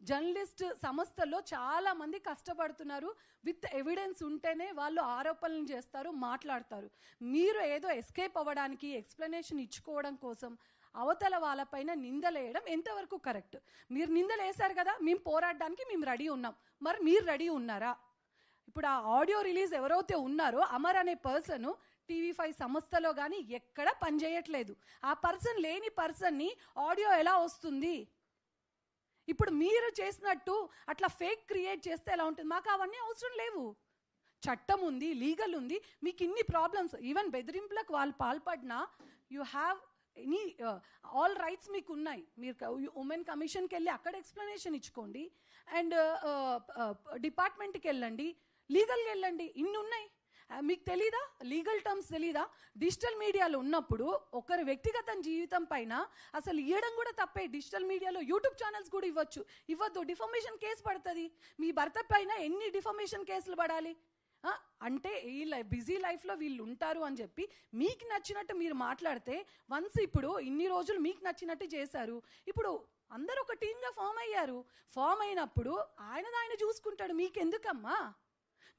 జర్నలిస్ట్ సంస్థల్లో చాలా మంది కష్టపడుతున్నారు. విత్ ఎవిడెన్స్ ఉంటేనే వాళ్ళు ఆరోపణలు చేస్తారు, మాట్లాడతారు. మీరు ఏదో ఎస్కేప్ అవ్వడానికి, ఎక్స్ప్లెనేషన్ ఇచ్చుకోవడం కోసం అవతల వాళ్ళపైన నిందలేయడం ఎంతవరకు కరెక్ట్? మీరు నిందలు వేశారు కదా, మేము పోరాడడానికి మేము రెడీ ఉన్నాం. మరి మీరు రెడీ ఉన్నారా? ఇప్పుడు ఆ ఆడియో రిలీజ్ ఎవరైతే ఉన్నారో అమర్ అనే పర్సన్ TV5 సంస్థలో కానీ ఎక్కడ పనిచేయట్లేదు. ఆ పర్సన్ లేని పర్సన్ని ఆడియో ఎలా వస్తుంది? ఇప్పుడు మీరు చేసినట్టు అట్లా ఫేక్ క్రియేట్ చేస్తే ఎలా ఉంటుంది? మాకు అవన్నీ అవసరం లేవు. చట్టం ఉంది, లీగల్ ఉంది. మీకు ఇన్ని ప్రాబ్లమ్స్, ఈవెన్ బెదిరింపులకు వాళ్ళు పాల్పడినా you have any all rights మీకు ఉన్నాయి. మీరు ఉమెన్ కమిషన్కి వెళ్ళి అక్కడ ఎక్స్ప్లెనేషన్ ఇచ్చుకోండి, అండ్ డిపార్ట్మెంట్కి వెళ్ళండి, లీగల్గా వెళ్ళండి. ఇన్ని ఉన్నాయి. మీకు తెలీదా? లీగల్ టర్మ్స్ తెలీదా? డిజిటల్ మీడియాలో ఉన్నప్పుడు ఒకరి వ్యక్తిగత జీవితం పైన అసలు ఇవ్వడం కూడా తప్పే. డిజిటల్ మీడియాలో యూట్యూబ్ ఛానల్స్ కూడా ఇవ్వద్దు. డిఫమేషన్ కేసు పడుతుంది. మీ భర్త పైన ఎన్ని డిఫమేషన్ కేసులు పడాలి? అంటే ఈ బిజీ లైఫ్లో వీళ్ళు ఉంటారు అని చెప్పి మీకు నచ్చినట్టు మీరు మాట్లాడితే, వన్స్ ఇప్పుడు ఇన్ని రోజులు మీకు నచ్చినట్టు చేశారు, ఇప్పుడు అందరూ ఒక టీమ్గా ఫామ్ అయ్యారు. ఫామ్ అయినప్పుడు ఆయన చూసుకుంటాడు. మీకెందుకమ్మా?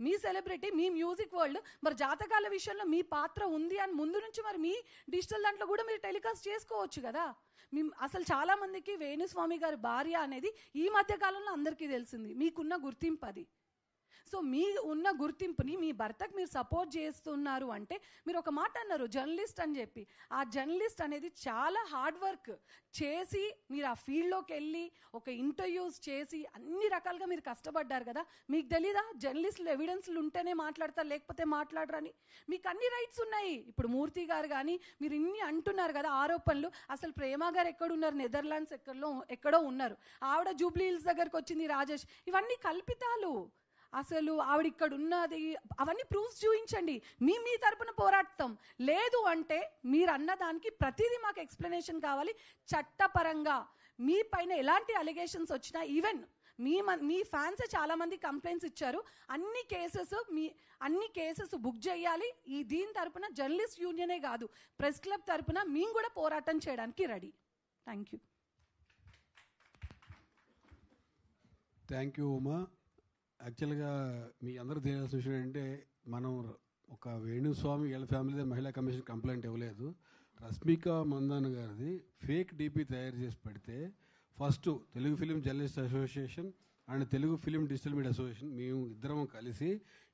మీ సెలబ్రిటీ, మీ మ్యూజిక్ వరల్డ్, మరి జాతకాల విషయంలో మీ పాత్ర ఉంది అని ముందు నుంచి మరి మీ డిజిటల్ దాంట్లో కూడా మీరు టెలికాస్ట్ చేసుకోవచ్చు కదా. అసలు చాలా మందికి వేణుస్వామి గారి భార్య అనేది ఈ మధ్య కాలంలో అందరికీ తెలిసింది. మీకున్న గుర్తింపు అది. సో మీ ఉన్న గుర్తింపుని మీ భర్తకు మీరు సపోర్ట్ చేస్తున్నారు అంటే, మీరు ఒక మాట అన్నారు జర్నలిస్ట్ అని చెప్పి, ఆ జర్నలిస్ట్ అనేది చాలా హార్డ్ వర్క్ చేసి మీరు ఆ ఫీల్డ్లోకి వెళ్ళి ఒక ఇంటర్వ్యూస్ చేసి అన్ని రకాలుగా మీరు కష్టపడ్డారు కదా. మీకు తెలీదా జర్నలిస్టులు ఎవిడెన్స్లు ఉంటేనే మాట్లాడతారు, లేకపోతే మాట్లాడరని? మీకు అన్ని రైట్స్ ఉన్నాయి. ఇప్పుడు మూర్తి గారు కానీ మీరు ఇన్ని అంటున్నారు కదా ఆరోపణలు. అసలు ప్రేమ గారు ఎక్కడున్నారు? నెదర్లాండ్స్ ఎక్కడో ఉన్నారు. ఆవిడ జూబ్లీ హిల్స్ దగ్గరకు వచ్చింది, రాజేష్. ఇవన్నీ కల్పితాలు. అసలు ఆవిడ ఇక్కడ ఉన్నది అవన్నీ ప్రూఫ్స్ చూపించండి. మీ తరపున పోరాడతాం. లేదు అంటే మీరు అన్నదానికి ప్రతిదీ మాకు ఎక్స్ప్లెనేషన్ కావాలి. చట్టపరంగా మీ పైన ఎలాంటి అలిగేషన్స్ వచ్చినా, ఈవెన్ మీ ఫ్యాన్స్ చాలా మంది కంప్లైంట్స్ ఇచ్చారు. అన్ని కేసెస్ బుక్ చేయాలి. దీని తరపున జర్నలిస్ట్ యూనియనే కాదు, ప్రెస్ క్లబ్ తరపున మేము కూడా పోరాటం చేయడానికి ready. Thank you. Thank you Uma. యాక్చువల్గా మీ అందరూ తెలియాల్సిన విషయం ఏంటంటే, మనం ఒక వేణుస్వామి వీళ్ళ ఫ్యామిలీ మహిళా కమిషన్ కంప్లైంట్ ఇవ్వలేదు. రష్మిక మందాన గారిది ఫేక్ డీపీ తయారు చేసి పెడితే first Telugu film journalist association and Telugu film digital media association మేము ఇద్దరం కలిసి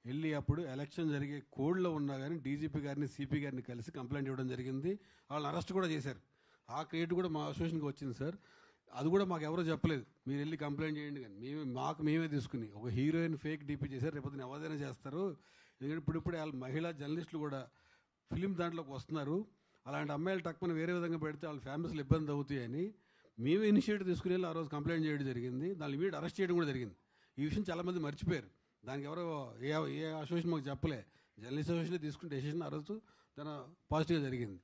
వెళ్ళి అప్పుడు ఎలక్షన్ జరిగే కోడ్లో ఉన్నా కానీ డీజీపీ గారిని సిపి గారిని కలిసి కంప్లైంట్ ఇవ్వడం జరిగింది. వాళ్ళని అరెస్ట్ కూడా చేశారు. ఆ క్రెడిట్ కూడా మా అసోసియేషన్కి వచ్చింది సార్. అది కూడా మాకు ఎవరో చెప్పలేదు, మీరు వెళ్ళి కంప్లైంట్ చేయండి కానీ మేమే తీసుకుని ఒక హీరోయిన్ ఫేక్ డీపీ చేశారు. రేపు ఎవరైనా చేస్తారు. ఎందుకంటే ఇప్పుడిప్పుడే వాళ్ళ మహిళా జర్నలిస్టులు కూడా ఫిలిం దాంట్లోకి వస్తున్నారు. అలాంటి అమ్మాయిలు టక్కున వేరే విధంగా పెడితే వాళ్ళ ఫ్యామిలీస్లో ఇబ్బంది అవుతాయని మేమే ఇనిషియేటివ్ తీసుకుని వెళ్ళి ఆ రోజు కంప్లైంట్ చేయడం జరిగింది. దాన్ని ఇమీడియట్ అరెస్ట్ చేయడం కూడా జరిగింది. ఈ విషయం చాలామంది మర్చిపోయారు. దానికి ఎవరో ఏ అసోసియేషన్ మాకు చెప్పలే. జర్నలిస్ట్ అసోసియేషన్ తీసుకునే డెసిషన్ ఆ రోజు తన పాజిటివ్గా జరిగింది.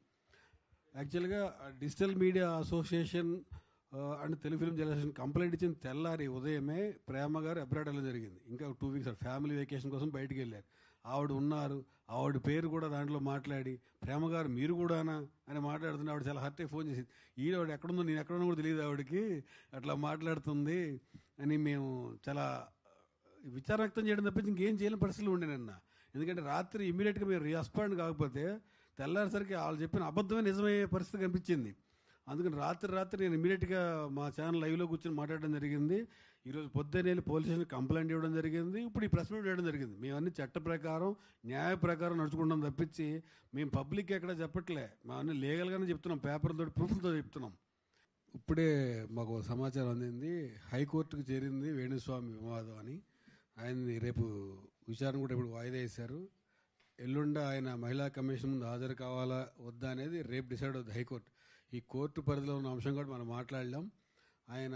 యాక్చువల్గా digital media association and Telugu film journalist complaint ఇచ్చిన తెల్లారి ఉదయమే ప్రేమ గారు అబ్రాడ్ వెళ్ళడం జరిగింది. ఇంకా 2 వీక్స్ ఫ్యామిలీ వెకేషన్ కోసం బయటికి వెళ్ళారు. ఆవిడ ఉన్నారు. ఆవిడ పేరు కూడా దాంట్లో మాట్లాడి ప్రేమ గారు మీరు కూడానా అని మాట్లాడుతున్నా. ఆవిడ చాలా హర్ట్ అయి ఫోన్ చేసింది. ఆవిడ ఎక్కడుందో నేను ఎక్కడున్నా కూడా తెలియదు ఆవిడకి, అట్లా మాట్లాడుతుంది అని మేము చాలా విచారం వ్యక్తం చేయడం తప్పించి ఇంకేం చేయలేని పరిస్థితులు ఉండేనన్న. ఎందుకంటే రాత్రి ఇమీడియట్గా మీరు రెస్పాండ్ కాకపోతే తెల్లారిసరికి వాళ్ళు చెప్పిన అబద్ధమే నిజమయ్యే పరిస్థితి కనిపించింది. అందుకని రాత్రి నేను ఇమీడియట్గా మా ఛానల్ లైవ్లో కూర్చొని మాట్లాడడం జరిగింది. ఈరోజు పొద్దున్నే వెళ్ళి పోలీస్ స్టేషన్ కంప్లైంట్ ఇవ్వడం జరిగింది. ఇప్పుడు ఈ ప్రెస్ మీట్ చేయడం జరిగింది. మేము అన్ని చట్ట ప్రకారం న్యాయ ప్రకారం నడుచుకుంటాం తప్పించి మేము పబ్లిక్ ఎక్కడ చెప్పట్లే. మేము అన్ని లీగల్గానే చెప్తున్నాం, పేపర్తో ప్రూఫ్లతో చెప్తున్నాం. ఇప్పుడే మాకు సమాచారం అందింది, హైకోర్టుకు చేరింది వేణుస్వామి వివాదం అని. ఆయన్ని రేపు విచారణ కూడా ఇప్పుడు వాయిదా వేశారు. ఎల్లుండ ఆయన మహిళా కమిషన్ ముందు హాజరు కావాలా వద్దా అనేది రేపు డిసైడ్ అవుతుంది హైకోర్టు. ఈ కోర్టు పరిధిలో ఉన్న అంశం కూడా మనం మాట్లాడలేం. ఆయన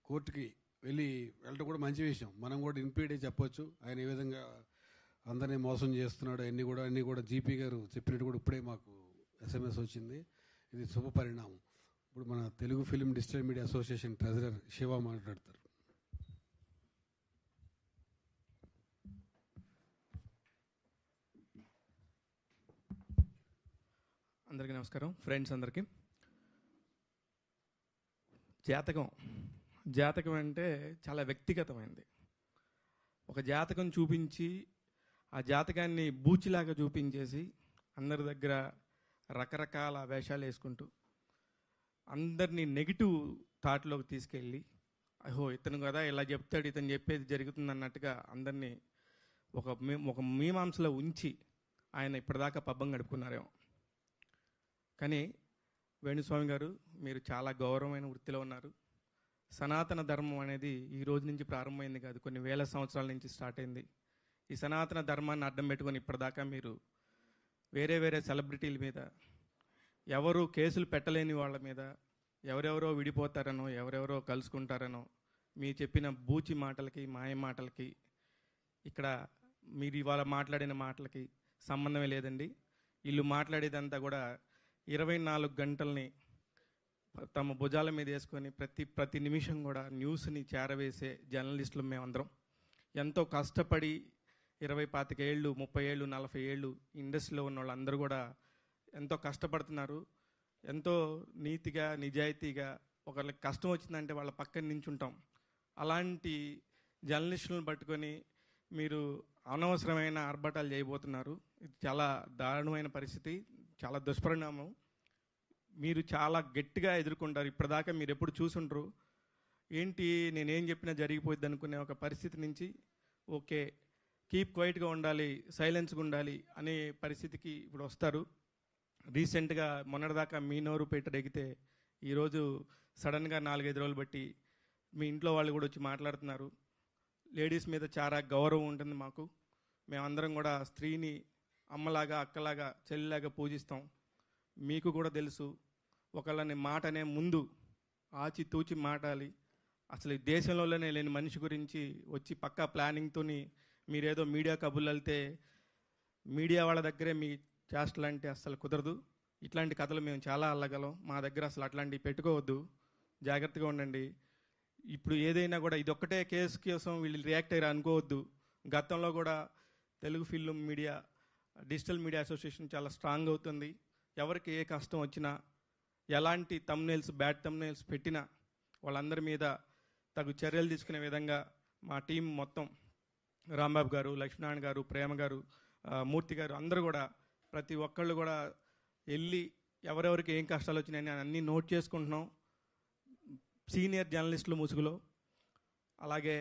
కోర్టుకి వెళ్ళటం కూడా మంచి విషయం. మనం కూడా ఇన్పీడే చెప్పొచ్చు ఆయన ఏ విధంగా అందరినీ మోసం చేస్తున్నాడు. అన్నీ కూడా జీపీ గారు చెప్పినట్టు కూడా ఇప్పుడే మాకు SMS వచ్చింది. ఇది శుభ పరిణామం. ఇప్పుడు మన Telugu film digital media association treasurer Shiva మాట్లాడతారు. అందరికీ నమస్కారం. ఫ్రెండ్స్ అందరికీ. జాతకం అంటే చాలా వ్యక్తిగతమైనది. ఒక జాతకం చూపించి ఆ జాతకాన్ని బూచిలాగా చూపించేసి అందరి దగ్గర రకరకాల వేషాలు వేసుకుంటూ అందరినీ నెగిటివ్ థాట్లోకి తీసుకెళ్ళి ఇతను కదా ఇలా చెప్తాడు, ఇతను చెప్పేది జరుగుతుంది అన్నట్టుగా అందరినీ ఒక మీమాంసలో ఉంచి ఆయన ఇప్పటిదాకా పబ్బం గడుపుకున్నారేమో. కానీ వేణుస్వామి గారు, మీరు చాలా గౌరవమైన వృత్తిలో ఉన్నారు. సనాతన ధర్మం అనేది ఈ రోజు నుంచి ప్రారంభమైంది కాదు, కొన్ని వేల సంవత్సరాల నుంచి స్టార్ట్ అయింది. ఈ సనాతన ధర్మాన్ని అడ్డం పెట్టుకొని ఇప్పటిదాకా మీరు వేరే సెలబ్రిటీల మీద, ఎవరు కేసులు పెట్టలేని వాళ్ళ మీద, ఎవరెవరో విడిపోతారనో ఎవరెవరో కలుసుకుంటారనో మీ చెప్పిన బూచి మాటలకి, మాయ మాటలకి, ఇక్కడ మీరు ఇవాళ మాట్లాడిన మాటలకి సంబంధమే లేదండి. వీళ్ళు మాట్లాడేదంతా కూడా 24 గంటల్ని తమ భుజాల మీద వేసుకొని ప్రతి నిమిషం కూడా న్యూస్ని చేరవేసే జర్నలిస్టులు మేమందరం. ఎంతో కష్టపడి 25 ఏళ్ళు, 30 ఏళ్ళు, 40 ఏళ్ళు ఇండస్ట్రీలో ఉన్న వాళ్ళందరూ కూడా ఎంతో కష్టపడుతున్నారు. ఎంతో నీతిగా, నిజాయితీగా ఒకళ్ళకి కష్టం వచ్చిందంటే వాళ్ళ పక్కన నించుంటాం. అలాంటి జర్నలిస్టులను పట్టుకొని మీరు అనవసరమైన ఆర్భాటాలు చేయబోతున్నారు. ఇది చాలా దారుణమైన పరిస్థితి, చాలా దుష్పరిణామం. మీరు చాలా గట్టిగా ఎదుర్కొంటారు. ఇప్పటిదాకా మీరు ఎప్పుడు చూసుంటారు. ఏంటి నేనేం చెప్పినా జరిగిపోద్ది అనుకునే ఒక పరిస్థితి నుంచి ఓకే కీప్ క్వైట్గా ఉండాలి, సైలెన్స్గా ఉండాలి అనే పరిస్థితికి ఇప్పుడు వస్తారు. రీసెంట్గా మొన్నటిదాకా మీ నోరు పెట్టడెగితే ఈరోజు సడన్గా 4-5 రోజులు బట్టి మీ ఇంట్లో వాళ్ళు కూడా వచ్చి మాట్లాడుతున్నారు. లేడీస్ మీద చాలా గౌరవం ఉంటుంది మాకు. మేమందరం కూడా స్త్రీని అమ్మలాగా, అక్కలాగా, చెల్లిలాగా పూజిస్తాం. మీకు కూడా తెలుసు, ఒకళ్ళని మాట అనే ముందు ఆచి తూచి మాటాలి. అసలు ఈ దేశంలోనే లేని మనిషి గురించి వచ్చి పక్కా ప్లానింగ్తో మీరేదో మీడియా కబుర్లు వెళ్తే మీడియా వాళ్ళ దగ్గరే మీ చేష్టలు అంటే అసలు కుదరదు. ఇట్లాంటి కథలు మేము చాలా అల్లగలం. మా దగ్గర అసలు అట్లాంటివి పెట్టుకోవద్దు, జాగ్రత్తగా ఉండండి. ఇప్పుడు ఏదైనా కూడా ఇదొక్కటే కేసు కోసం వీళ్ళు రియాక్ట్ అయ్యారు అనుకోవద్దు. గతంలో కూడా Telugu film media, digital media association చాలా స్ట్రాంగ్ అవుతుంది. ఎవరికి ఏ కష్టం వచ్చినా, ఎలాంటి తమ్నైల్స్, బ్యాడ్ తమ్నైల్స్ పెట్టినా వాళ్ళందరి మీద తగు చర్యలు తీసుకునే విధంగా మా టీం మొత్తం, రాంబాబు గారు, లక్ష్మీనారాయణ గారు, ప్రేమ గారు, మూర్తి గారు, అందరూ కూడా ప్రతి ఒక్కళ్ళు కూడా వెళ్ళి ఎవరెవరికి ఏం కష్టాలు వచ్చినాయని అన్నీ నోట్ చేసుకుంటున్నాం. సీనియర్ జర్నలిస్టుల ముసుగులో, అలాగే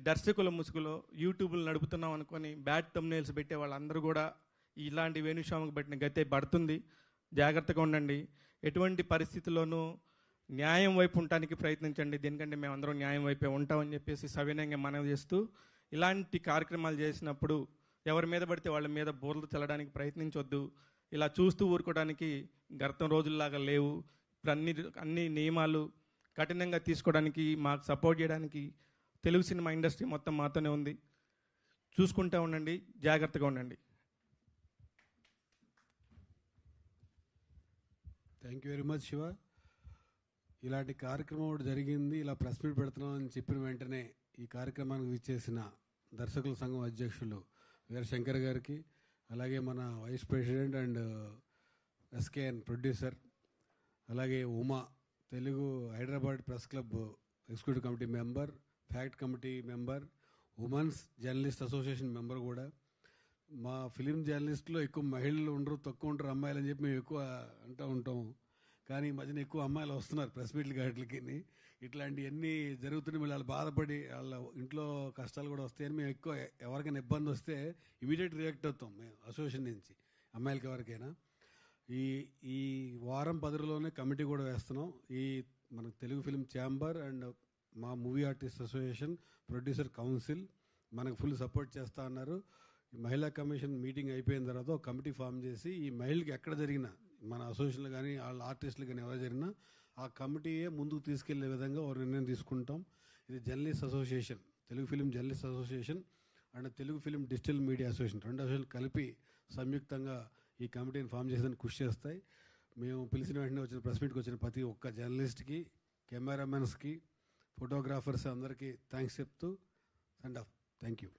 దర్శకుల ముసుగులో యూట్యూబ్లు నడుపుతున్నాం అనుకొని బ్యాడ్ తమ్నైల్స్ పెట్టే వాళ్ళందరూ కూడా ఇలాంటి వేణుస్వామికి పెట్టిన గతే పడుతుంది. జాగ్రత్తగా ఉండండి. ఎటువంటి పరిస్థితుల్లోనూ న్యాయం వైపు ఉండటానికి ప్రయత్నించండి. దీనికంటే మేమందరం న్యాయం వైపే ఉంటామని చెప్పేసి సవినయంగా మనవి చేస్తూ, ఇలాంటి కార్యక్రమాలు చేసినప్పుడు ఎవరి మీద పడితే వాళ్ళ మీద బోర్లు చల్లడానికి ప్రయత్నించొద్దు. ఇలా చూస్తూ ఊరుకోవడానికి గతం రోజుల్లాగా లేవు. ఇప్పుడు అన్ని నియమాలు కఠినంగా తీసుకోవడానికి, మాకు సపోర్ట్ చేయడానికి తెలుగు సినిమా ఇండస్ట్రీ మొత్తం మాతోనే ఉంది. చూసుకుంటూ ఉండండి, జాగ్రత్తగా ఉండండి. Thank you very much Shiva. ఇలాంటి కార్యక్రమం ఒకటి జరిగింది, ఇలా ప్రెస్ మీట్ పెడుతున్నాం అని చెప్పిన వెంటనే ఈ కార్యక్రమానికి విచ్చేసిన దర్శకుల సంఘం అధ్యక్షులు వీర శంకర్ గారికి, అలాగే మన vice president and SKN producer, అలాగే Uma, Telugu Hyderabad press club executive committee member, fact committee member, women's journalist association member కూడా. మా ఫిలిం జర్నలిస్ట్లో ఎక్కువ మహిళలు ఉండరు, తక్కువ ఉంటారు అమ్మాయిలు అని చెప్పి మేము ఎక్కువ అంటూ ఉంటాము. కానీ ఈ మధ్యన ఎక్కువ అమ్మాయిలు వస్తున్నారు ప్రెస్ మీట్ల గాట్లకి. ఇట్లాంటివన్నీ జరుగుతున్నాయి. వాళ్ళు బాధపడి వాళ్ళ ఇంట్లో కష్టాలు కూడా వస్తాయని మేము ఎక్కువ ఎవరికైనా ఇబ్బంది వస్తే ఇమీడియట్ రియాక్ట్ అవుతాం మేము అసోసియేషన్ నుంచి, అమ్మాయిలకి ఎవరికైనా. ఈ వారం 10 రోజుల్లోనే కమిటీ కూడా వేస్తున్నాం. ఈ మన తెలుగు ఫిలిం ఛాంబర్ అండ్ మా movie artist association, producer council మనకు ఫుల్ సపోర్ట్ చేస్తూ ఉన్నారు. ఈ మహిళా కమిషన్ మీటింగ్ అయిపోయిన తర్వాత ఒక కమిటీ ఫామ్ చేసి ఈ మహిళకి ఎక్కడ జరిగినా, మన అసోసియేషన్లు కానీ వాళ్ళ ఆర్టిస్టులు కానీ ఎవరు జరిగినా ఆ కమిటీయే ముందుకు తీసుకెళ్లే విధంగా ఒక నిర్ణయం తీసుకుంటాం. ఇది journalist association, Telugu film journalist association and Telugu film digital media association, 2 association కలిపి సంయుక్తంగా ఈ కమిటీని ఫామ్ చేసేందుకు కృషి చేస్తాయి. మేము పిలిచిన వెంటనే వచ్చిన ప్రెస్ మీట్కి వచ్చిన ప్రతి ఒక్క జర్నలిస్ట్కి, కెమెరామెన్స్కి, ఫోటోగ్రాఫర్స్ అందరికీ థ్యాంక్స్ చెప్తూ సెండ్ ఆఫ్. Thank you.